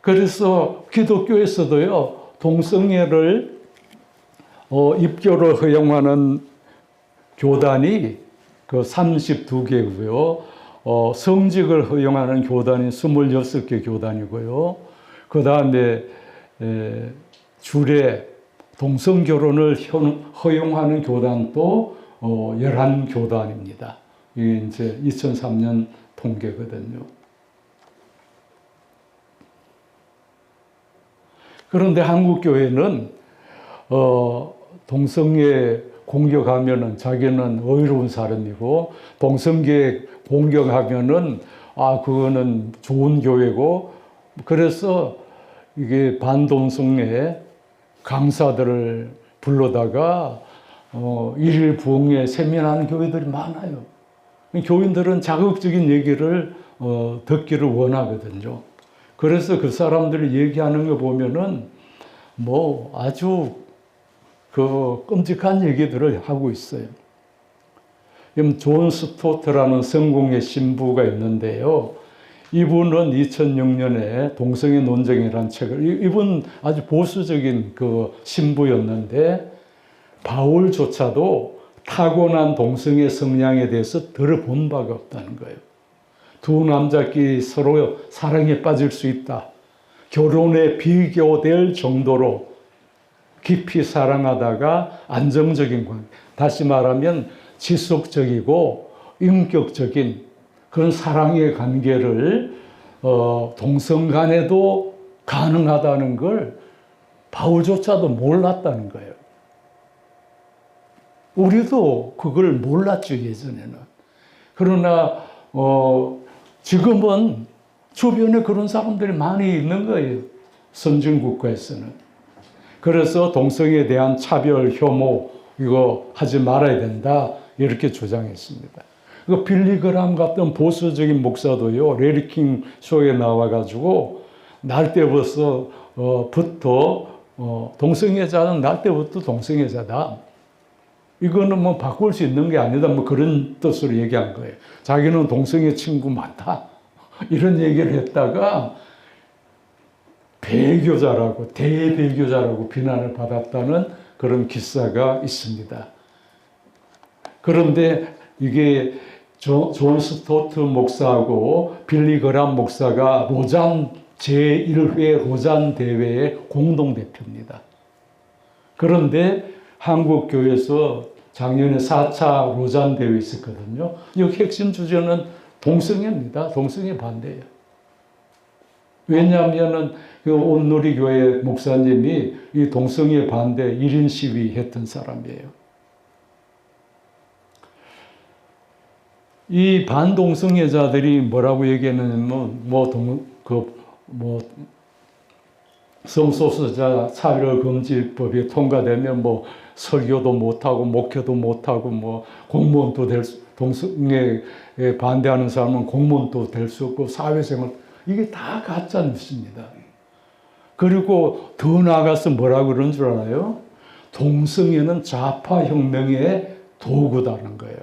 그래서 기독교에서도요 동성애를 입교를 허용하는 교단이 그 32개고요. 성직을 허용하는 교단이 26개 교단이고요. 그 다음에 줄에 동성결혼을 허용하는 교단도 11교단입니다. 이게 이제 2003년 통계거든요. 그런데 한국교회는 동성애 공격하면은 자기는 의로운 사람이고 동성애 공격하면은 그거는 좋은 교회고 그래서 이게 반동성애 강사들을 불러다가 일일 부흥회 세미나하는 교회들이 많아요. 교인들은 자극적인 얘기를 듣기를 원하거든요. 그래서 그 사람들이 얘기하는 거 보면은 아주 끔찍한 얘기들을 하고 있어요. 존 스토트라는 성공의 신부가 있는데요. 이분은 2006년에 동성애 논쟁이라는 책을, 이분 아주 보수적인 신부였는데, 바울조차도 타고난 동성애 성향에 대해서 들어본 바가 없다는 거예요. 두 남자끼리 서로 사랑에 빠질 수 있다. 결혼에 비교될 정도로 깊이 사랑하다가 안정적인 관계. 다시 말하면 지속적이고 인격적인 그런 사랑의 관계를 동성 간에도 가능하다는 걸 바울조차도 몰랐다는 거예요. 우리도 그걸 몰랐죠, 예전에는. 그러나 지금은 주변에 그런 사람들이 많이 있는 거예요, 선진국가에서는. 그래서 동성애에 대한 차별, 혐오 이거 하지 말아야 된다 이렇게 주장했습니다. 그 빌리 그람 같은 보수적인 목사도요, 레리킹 쇼에 나와가지고 날 때부터 동성애자는 날 때부터 동성애자다. 이거는 뭐 바꿀 수 있는 게 아니다. 뭐 그런 뜻으로 얘기한 거예요. 자기는 동성애 친구 많다. 이런 얘기를 했다가 배교자라고, 대배교자라고 비난을 받았다는 그런 기사가 있습니다. 그런데 이게 존 스토트 목사하고 빌리 그람 목사가 로잔 제1회 로잔 대회의 공동대표입니다. 그런데 한국교회에서 작년에 4차 로잔 대회 있었거든요. 여기 핵심 주제는 동성애입니다. 동성애 반대예요. 왜냐하면 그 온누리교회 목사님이 이 동성애 반대 1인 시위 했던 사람이에요. 이 반동성애자들이 뭐라고 얘기했냐면, 성소수자 차별금지법이 통과되면 설교도 못하고, 목회도 못하고, 공무원도 동성애에 반대하는 사람은 공무원도 될 수 없고, 사회생활, 이게 다 가짜 뉴스입니다. 그리고 더 나아가서 뭐라고 그런 줄 알아요? 동성애는 좌파혁명의 도구다는 거예요.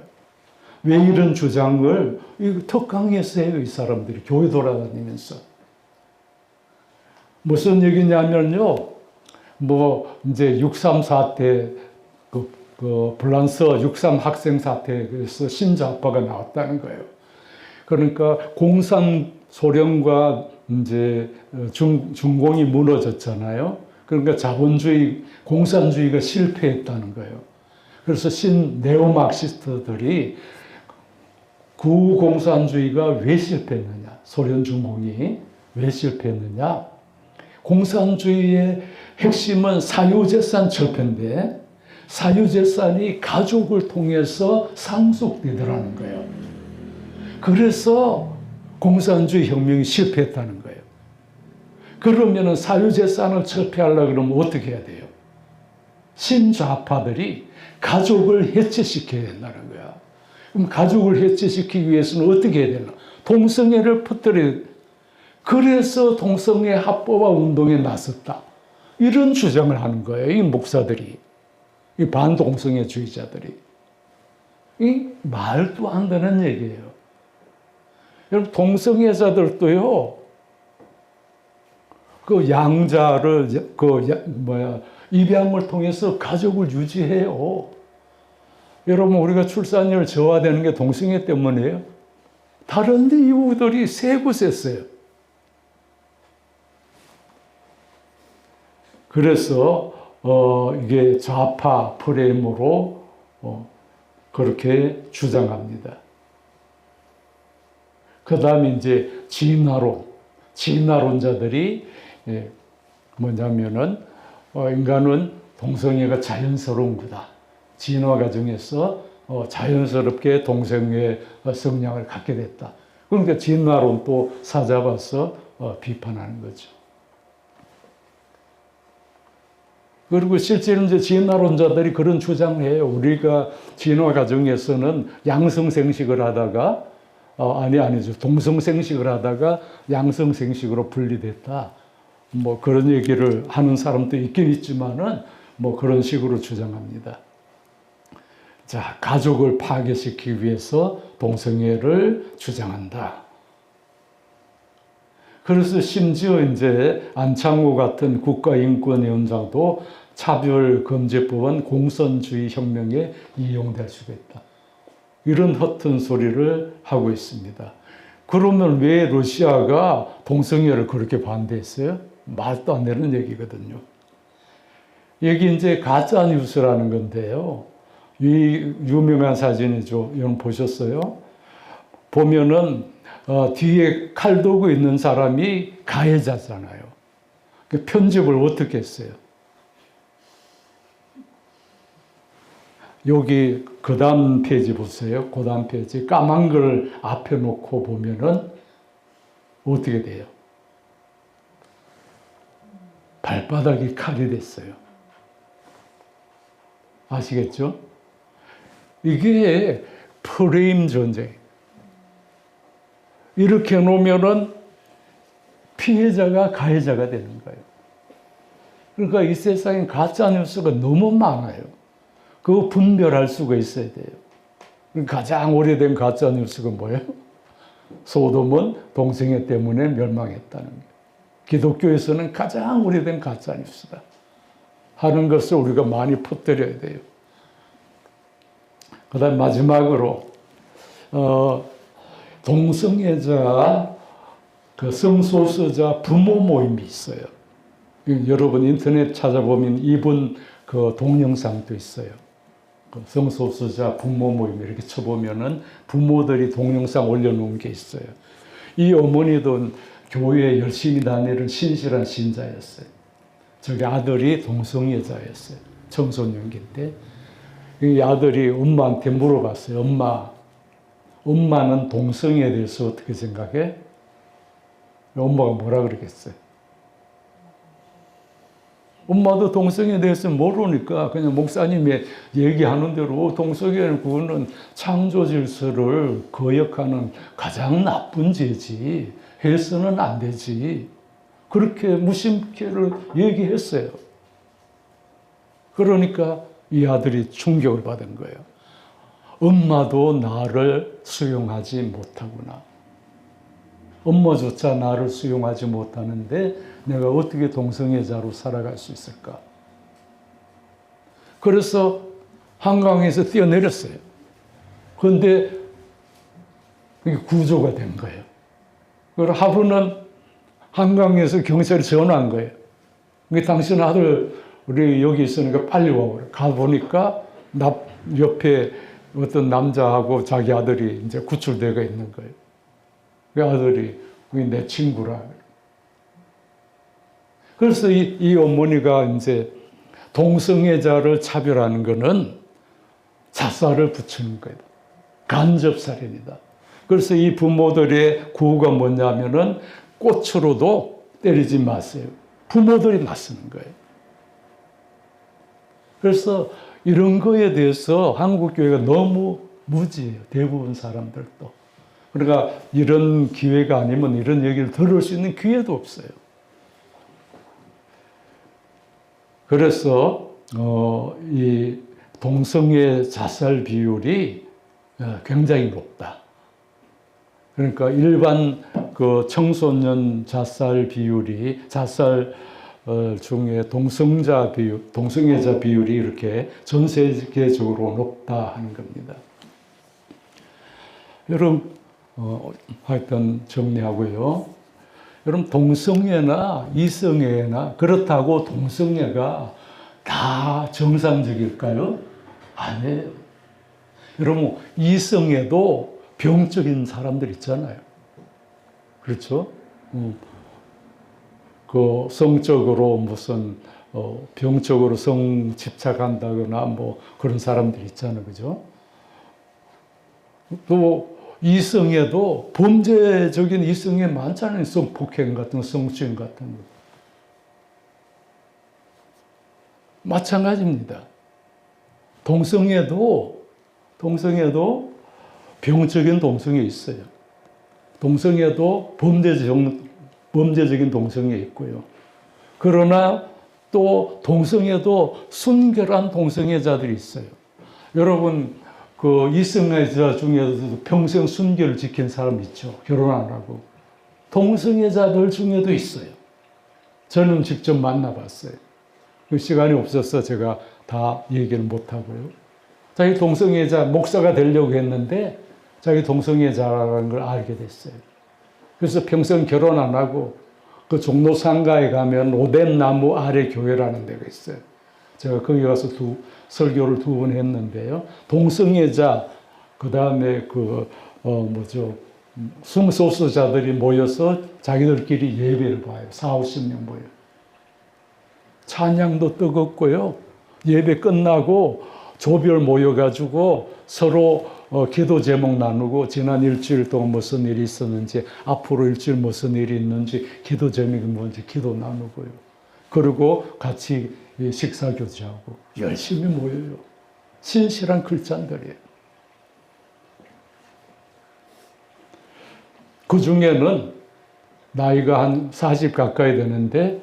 왜 이런 주장을 턱강에서 해요, 이 사람들이 교회 돌아다니면서. 무슨 얘기냐면요, 이제 6.3 사태, 프랑스 6.3 학생 사태에서 신좌파가 나왔다는 거예요. 그러니까 소련과 이제 중공이 무너졌잖아요. 그러니까 자본주의, 공산주의가 실패했다는 거예요. 그래서 네오마크시스트들이 구공산주의가 왜 실패했느냐? 소련 중공이 왜 실패했느냐? 공산주의의 핵심은 사유재산 철폐인데 사유재산이 가족을 통해서 상속되더라는 거예요. 그래서 공산주의 혁명이 실패했다는 거예요. 그러면 사유재산을 철폐하려고 그러면 어떻게 해야 돼요? 신좌파들이 가족을 해체시켜야 된다는 거야. 그럼 가족을 해체시키기 위해서는 어떻게 해야 되나? 동성애를 퍼뜨려야 돼. 그래서 동성애 합법화 운동에 나섰다. 이런 주장을 하는 거예요, 이 목사들이. 이 반동성애주의자들이. 이 말도 안 되는 얘기예요. 여러분, 동성애자들도요, 그 양자를, 입양을 통해서 가족을 유지해요. 여러분, 우리가 출산율 저하되는 게 동성애 때문이에요. 다른 데 이유들이 세고셌어요. 그래서 이게 좌파 프레임으로 그렇게 주장합니다. 그 다음에 이제 진화론자들이 뭐냐면은 인간은 동성애가 자연스러운 거다. 진화 과정에서 자연스럽게 동성애 성향을 갖게 됐다. 그러니까 진화론 또 사잡아서 비판하는 거죠. 그리고 실제로 이제 진화론자들이 그런 주장을 해요. 우리가 진화 과정에서는 양성생식을 하다가 아니죠. 동성생식을 하다가 양성생식으로 분리됐다. 그런 얘기를 하는 사람도 있긴 있지만은 그런 식으로 주장합니다. 자, 가족을 파괴시키기 위해서 동성애를 주장한다. 그래서 심지어 이제 안창호 같은 국가인권위원장도 차별금지법은 공산주의 혁명에 이용될 수가 있다. 이런 허튼 소리를 하고 있습니다. 그러면 왜 러시아가 동성애를 그렇게 반대했어요? 말도 안 되는 얘기거든요. 여기 이제 가짜 뉴스라는 건데요. 이 유명한 사진이죠. 여러분 보셨어요? 보면은 뒤에 칼 들고 있는 사람이 가해자잖아요. 그 편집을 어떻게 했어요? 여기 그 다음 페이지 보세요. 그 다음 페이지 까만 걸 앞에 놓고 보면은 어떻게 돼요? 발바닥이 칼이 됐어요. 아시겠죠? 이게 프레임 전쟁. 이렇게 놓으면은 피해자가 가해자가 되는 거예요. 그러니까 이 세상에 가짜 뉴스가 너무 많아요. 그거 분별할 수가 있어야 돼요. 가장 오래된 가짜 뉴스가 뭐예요? 소돔은 동성애 때문에 멸망했다는 거예요. 기독교에서는 가장 오래된 가짜 뉴스다 하는 것을 우리가 많이 퍼뜨려야 돼요. 그 다음 마지막으로 동성애자 그 성소수자 부모 모임이 있어요. 여러분 인터넷 찾아보면 이분 그 동영상도 있어요. 그 성소수자 부모 모임 이렇게 쳐보면은 부모들이 동영상 올려놓은 게 있어요. 이 어머니도 교회에 열심히 다니는 신실한 신자였어요. 저기 아들이 동성애자였어요. 청소년기 때. 이 아들이 엄마한테 물어봤어요. 엄마는 동성애에 대해서 어떻게 생각해? 엄마가 뭐라 그러겠어요? 엄마도 동성애에 대해서 모르니까 그냥 목사님이 얘기하는 대로 동성애는 그거는 창조 질서를 거역하는 가장 나쁜 죄지 해서는 안 되지. 그렇게 무심케를 얘기했어요. 그러니까 이 아들이 충격을 받은 거예요. 엄마도 나를 수용하지 못하구나. 엄마조차 나를 수용하지 못하는데 내가 어떻게 동성애자로 살아갈 수 있을까? 그래서 한강에서 뛰어내렸어요. 그런데 이게 구조가 된 거예요. 그리고 하루는 한강에서 경찰이 전화한 거예요. 당신 아들 우리 여기 있으니까 빨리 와보래. 가보니까 옆에 어떤 남자하고 자기 아들이 이제 구출되어 있는 거예요. 그 아들이 그게 내 친구라. 그래서 이 어머니가 이제 동성애자를 차별하는 거는 자살을 붙이는 거예요. 간접살인이다. 그래서 이 부모들의 구호가 뭐냐면은 꽃으로도 때리지 마세요. 부모들이 나서는 거예요. 그래서 이런 거에 대해서 한국교회가 너무 무지해요. 대부분 사람들도. 그러니까 이런 기회가 아니면 이런 얘기를 들을 수 있는 기회도 없어요. 그래서 이 동성애 자살 비율이 굉장히 높다. 그러니까 일반 그 청소년 자살 비율이 자살 중에 동성애자 비율이 이렇게 전 세계적으로 높다 하는 겁니다. 여러분 하여튼 정리하고요. 여러분 동성애나 이성애나 그렇다고 동성애가 다 정상적일까요? 아니에요. 여러분 이성애도 병적인 사람들 있잖아요. 그렇죠? 그 성적으로 무슨 병적으로 성 집착한다거나 뭐 그런 사람들 있잖아요. 그죠? 또 이성애도 범죄적인 이성애 많잖아요. 성폭행 같은 성추행 같은 거. 마찬가지입니다. 동성애도 병적인 동성애 있어요. 동성애도 범죄적인 동성애 있고요. 그러나 또 동성애도 순결한 동성애자들이 있어요. 여러분 그 이성애자 중에서도 평생 순결을 지킨 사람 있죠. 결혼 안 하고. 동성애자들 중에도 있어요. 저는 직접 만나봤어요. 그 시간이 없어서 제가 다 얘기를 못하고요. 자기 동성애자 목사가 되려고 했는데 자기 동성애자라는 걸 알게 됐어요. 그래서 평생 결혼 안 하고 그 종로 상가에 가면 오덴 나무 아래 교회라는 데가 있어요. 제가 거기 가서 설교를 2번 했는데요. 동성애자, 그 다음에 승소수자들이 모여서 자기들끼리 예배를 봐요. 40~50명 모여. 찬양도 뜨겁고요. 예배 끝나고 조별 모여가지고 서로 기도 제목 나누고 지난 일주일 동안 무슨 일이 있었는지 앞으로 일주일 무슨 일이 있는지 기도 제목이 뭔지 기도 나누고요. 그리고 같이 식사 교제하고 열심히 모여요. 신실한 크리스찬들이에요. 그 중에는 나이가 한 40 가까이 되는데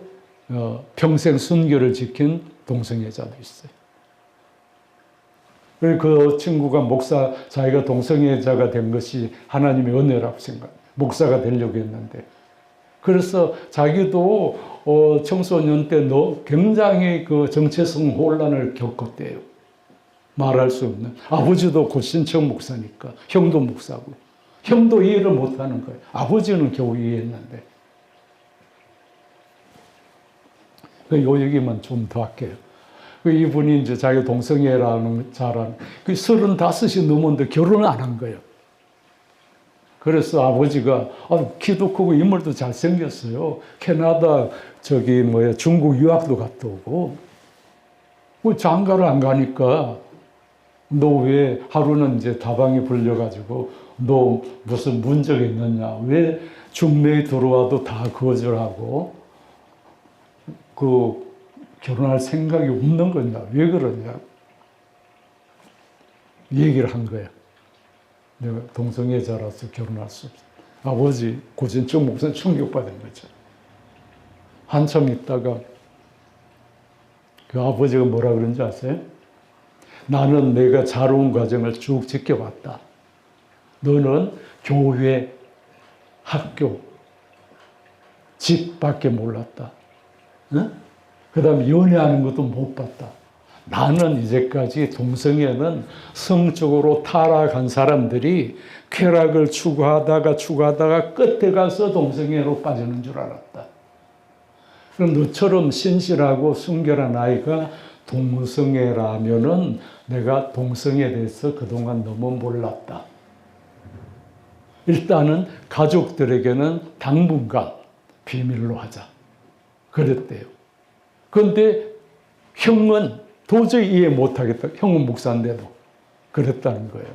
평생 순교를 지킨 동성애자도 있어요. 그 친구가 자기가 동성애자가 된 것이 하나님의 은혜라고 생각해요. 목사가 되려고 했는데. 그래서 자기도 청소년 때 굉장히 그 정체성 혼란을 겪었대요. 말할 수 없는. 아버지도 고신청 목사니까. 형도 목사고. 형도 이해를 못하는 거예요. 아버지는 겨우 이해했는데. 요 얘기만 좀 더 할게요. 이분이 이제 자기 동성애라는 자란, 35이 넘었는데 결혼을 안 한 거예요. 그래서 아버지가 키도 크고 인물도 잘생겼어요. 캐나다 중국 유학도 갔다 오고. 장가를 안 가니까 너 왜 하루는 이제 다방에 불려가지고 너 무슨 문제가 있느냐? 왜 중매에 들어와도 다 거절하고 결혼할 생각이 없는 거냐? 왜 그러냐? 얘기를 한 거야. 내가 동성애자라서 결혼할 수 없어. 아버지 고진청 목사는 충격받은 거죠. 한참 있다가 그 아버지가 뭐라 그런지 아세요? 나는 내가 자라온 과정을 쭉 지켜봤다. 너는 교회, 학교, 집밖에 몰랐다. 응? 그 다음에 연애하는 것도 못 봤다. 나는 이제까지 동성애는 성적으로 타락한 사람들이 쾌락을 추구하다가 끝에 가서 동성애로 빠지는 줄 알았다. 그럼 너처럼 신실하고 순결한 아이가 동성애라면은 내가 동성애에 대해서 그동안 너무 몰랐다. 일단은 가족들에게는 당분간 비밀로 하자. 그랬대요. 그런데 형은 도저히 이해 못하겠다. 형은 목사인데도 그랬다는 거예요.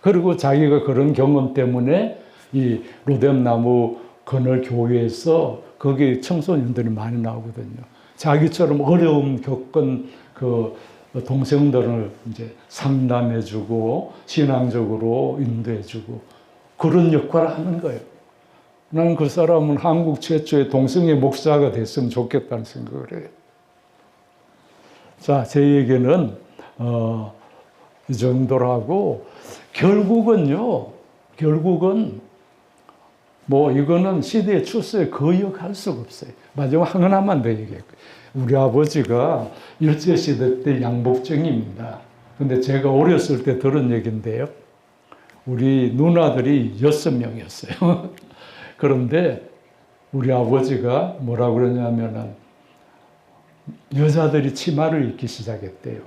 그리고 자기가 그런 경험 때문에 이 로뎀나무 그늘 교회에서 거기 청소년들이 많이 나오거든요. 자기처럼 어려움 겪은 그 동생들을 이제 상담해주고 신앙적으로 인도해주고 그런 역할을 하는 거예요. 나는 그 사람은 한국 최초의 동성애 목사가 됐으면 좋겠다는 생각을 해요. 자, 제 얘기는 이 정도로 하고 결국은 뭐 이거는 시대의 추세에 거역할 수가 없어요. 마지막 하나만 더 얘기할게요. 우리 아버지가 일제시대 때 양복쟁이입니다. 근데 제가 어렸을 때 들은 얘기인데요. 우리 누나들이 6명이었어요. 그런데 우리 아버지가 뭐라고 그러냐면은 여자들이 치마를 입기 시작했대요.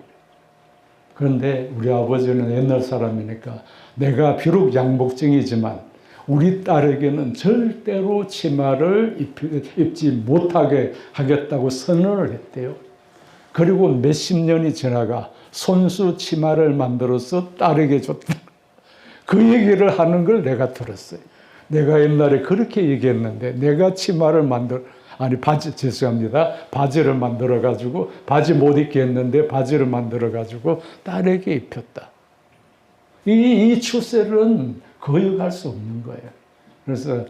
그런데 우리 아버지는 옛날 사람이니까 내가 비록 양복쟁이지만 우리 딸에게는 절대로 치마를 입지 못하게 하겠다고 선언을 했대요. 그리고 몇십 년이 지나가 손수 치마를 만들어서 딸에게 줬다. 그 얘기를 하는 걸 내가 들었어요. 내가 옛날에 그렇게 얘기했는데 내가 치마를 바지를 만들어가지고 바지 못 입게 했는데 바지를 만들어가지고 딸에게 입혔다. 이 추세는 거역할 수 없는 거예요. 그래서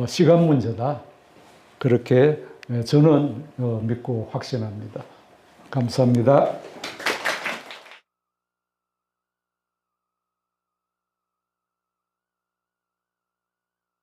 시간 문제다. 그렇게 저는 믿고 확신합니다. 감사합니다.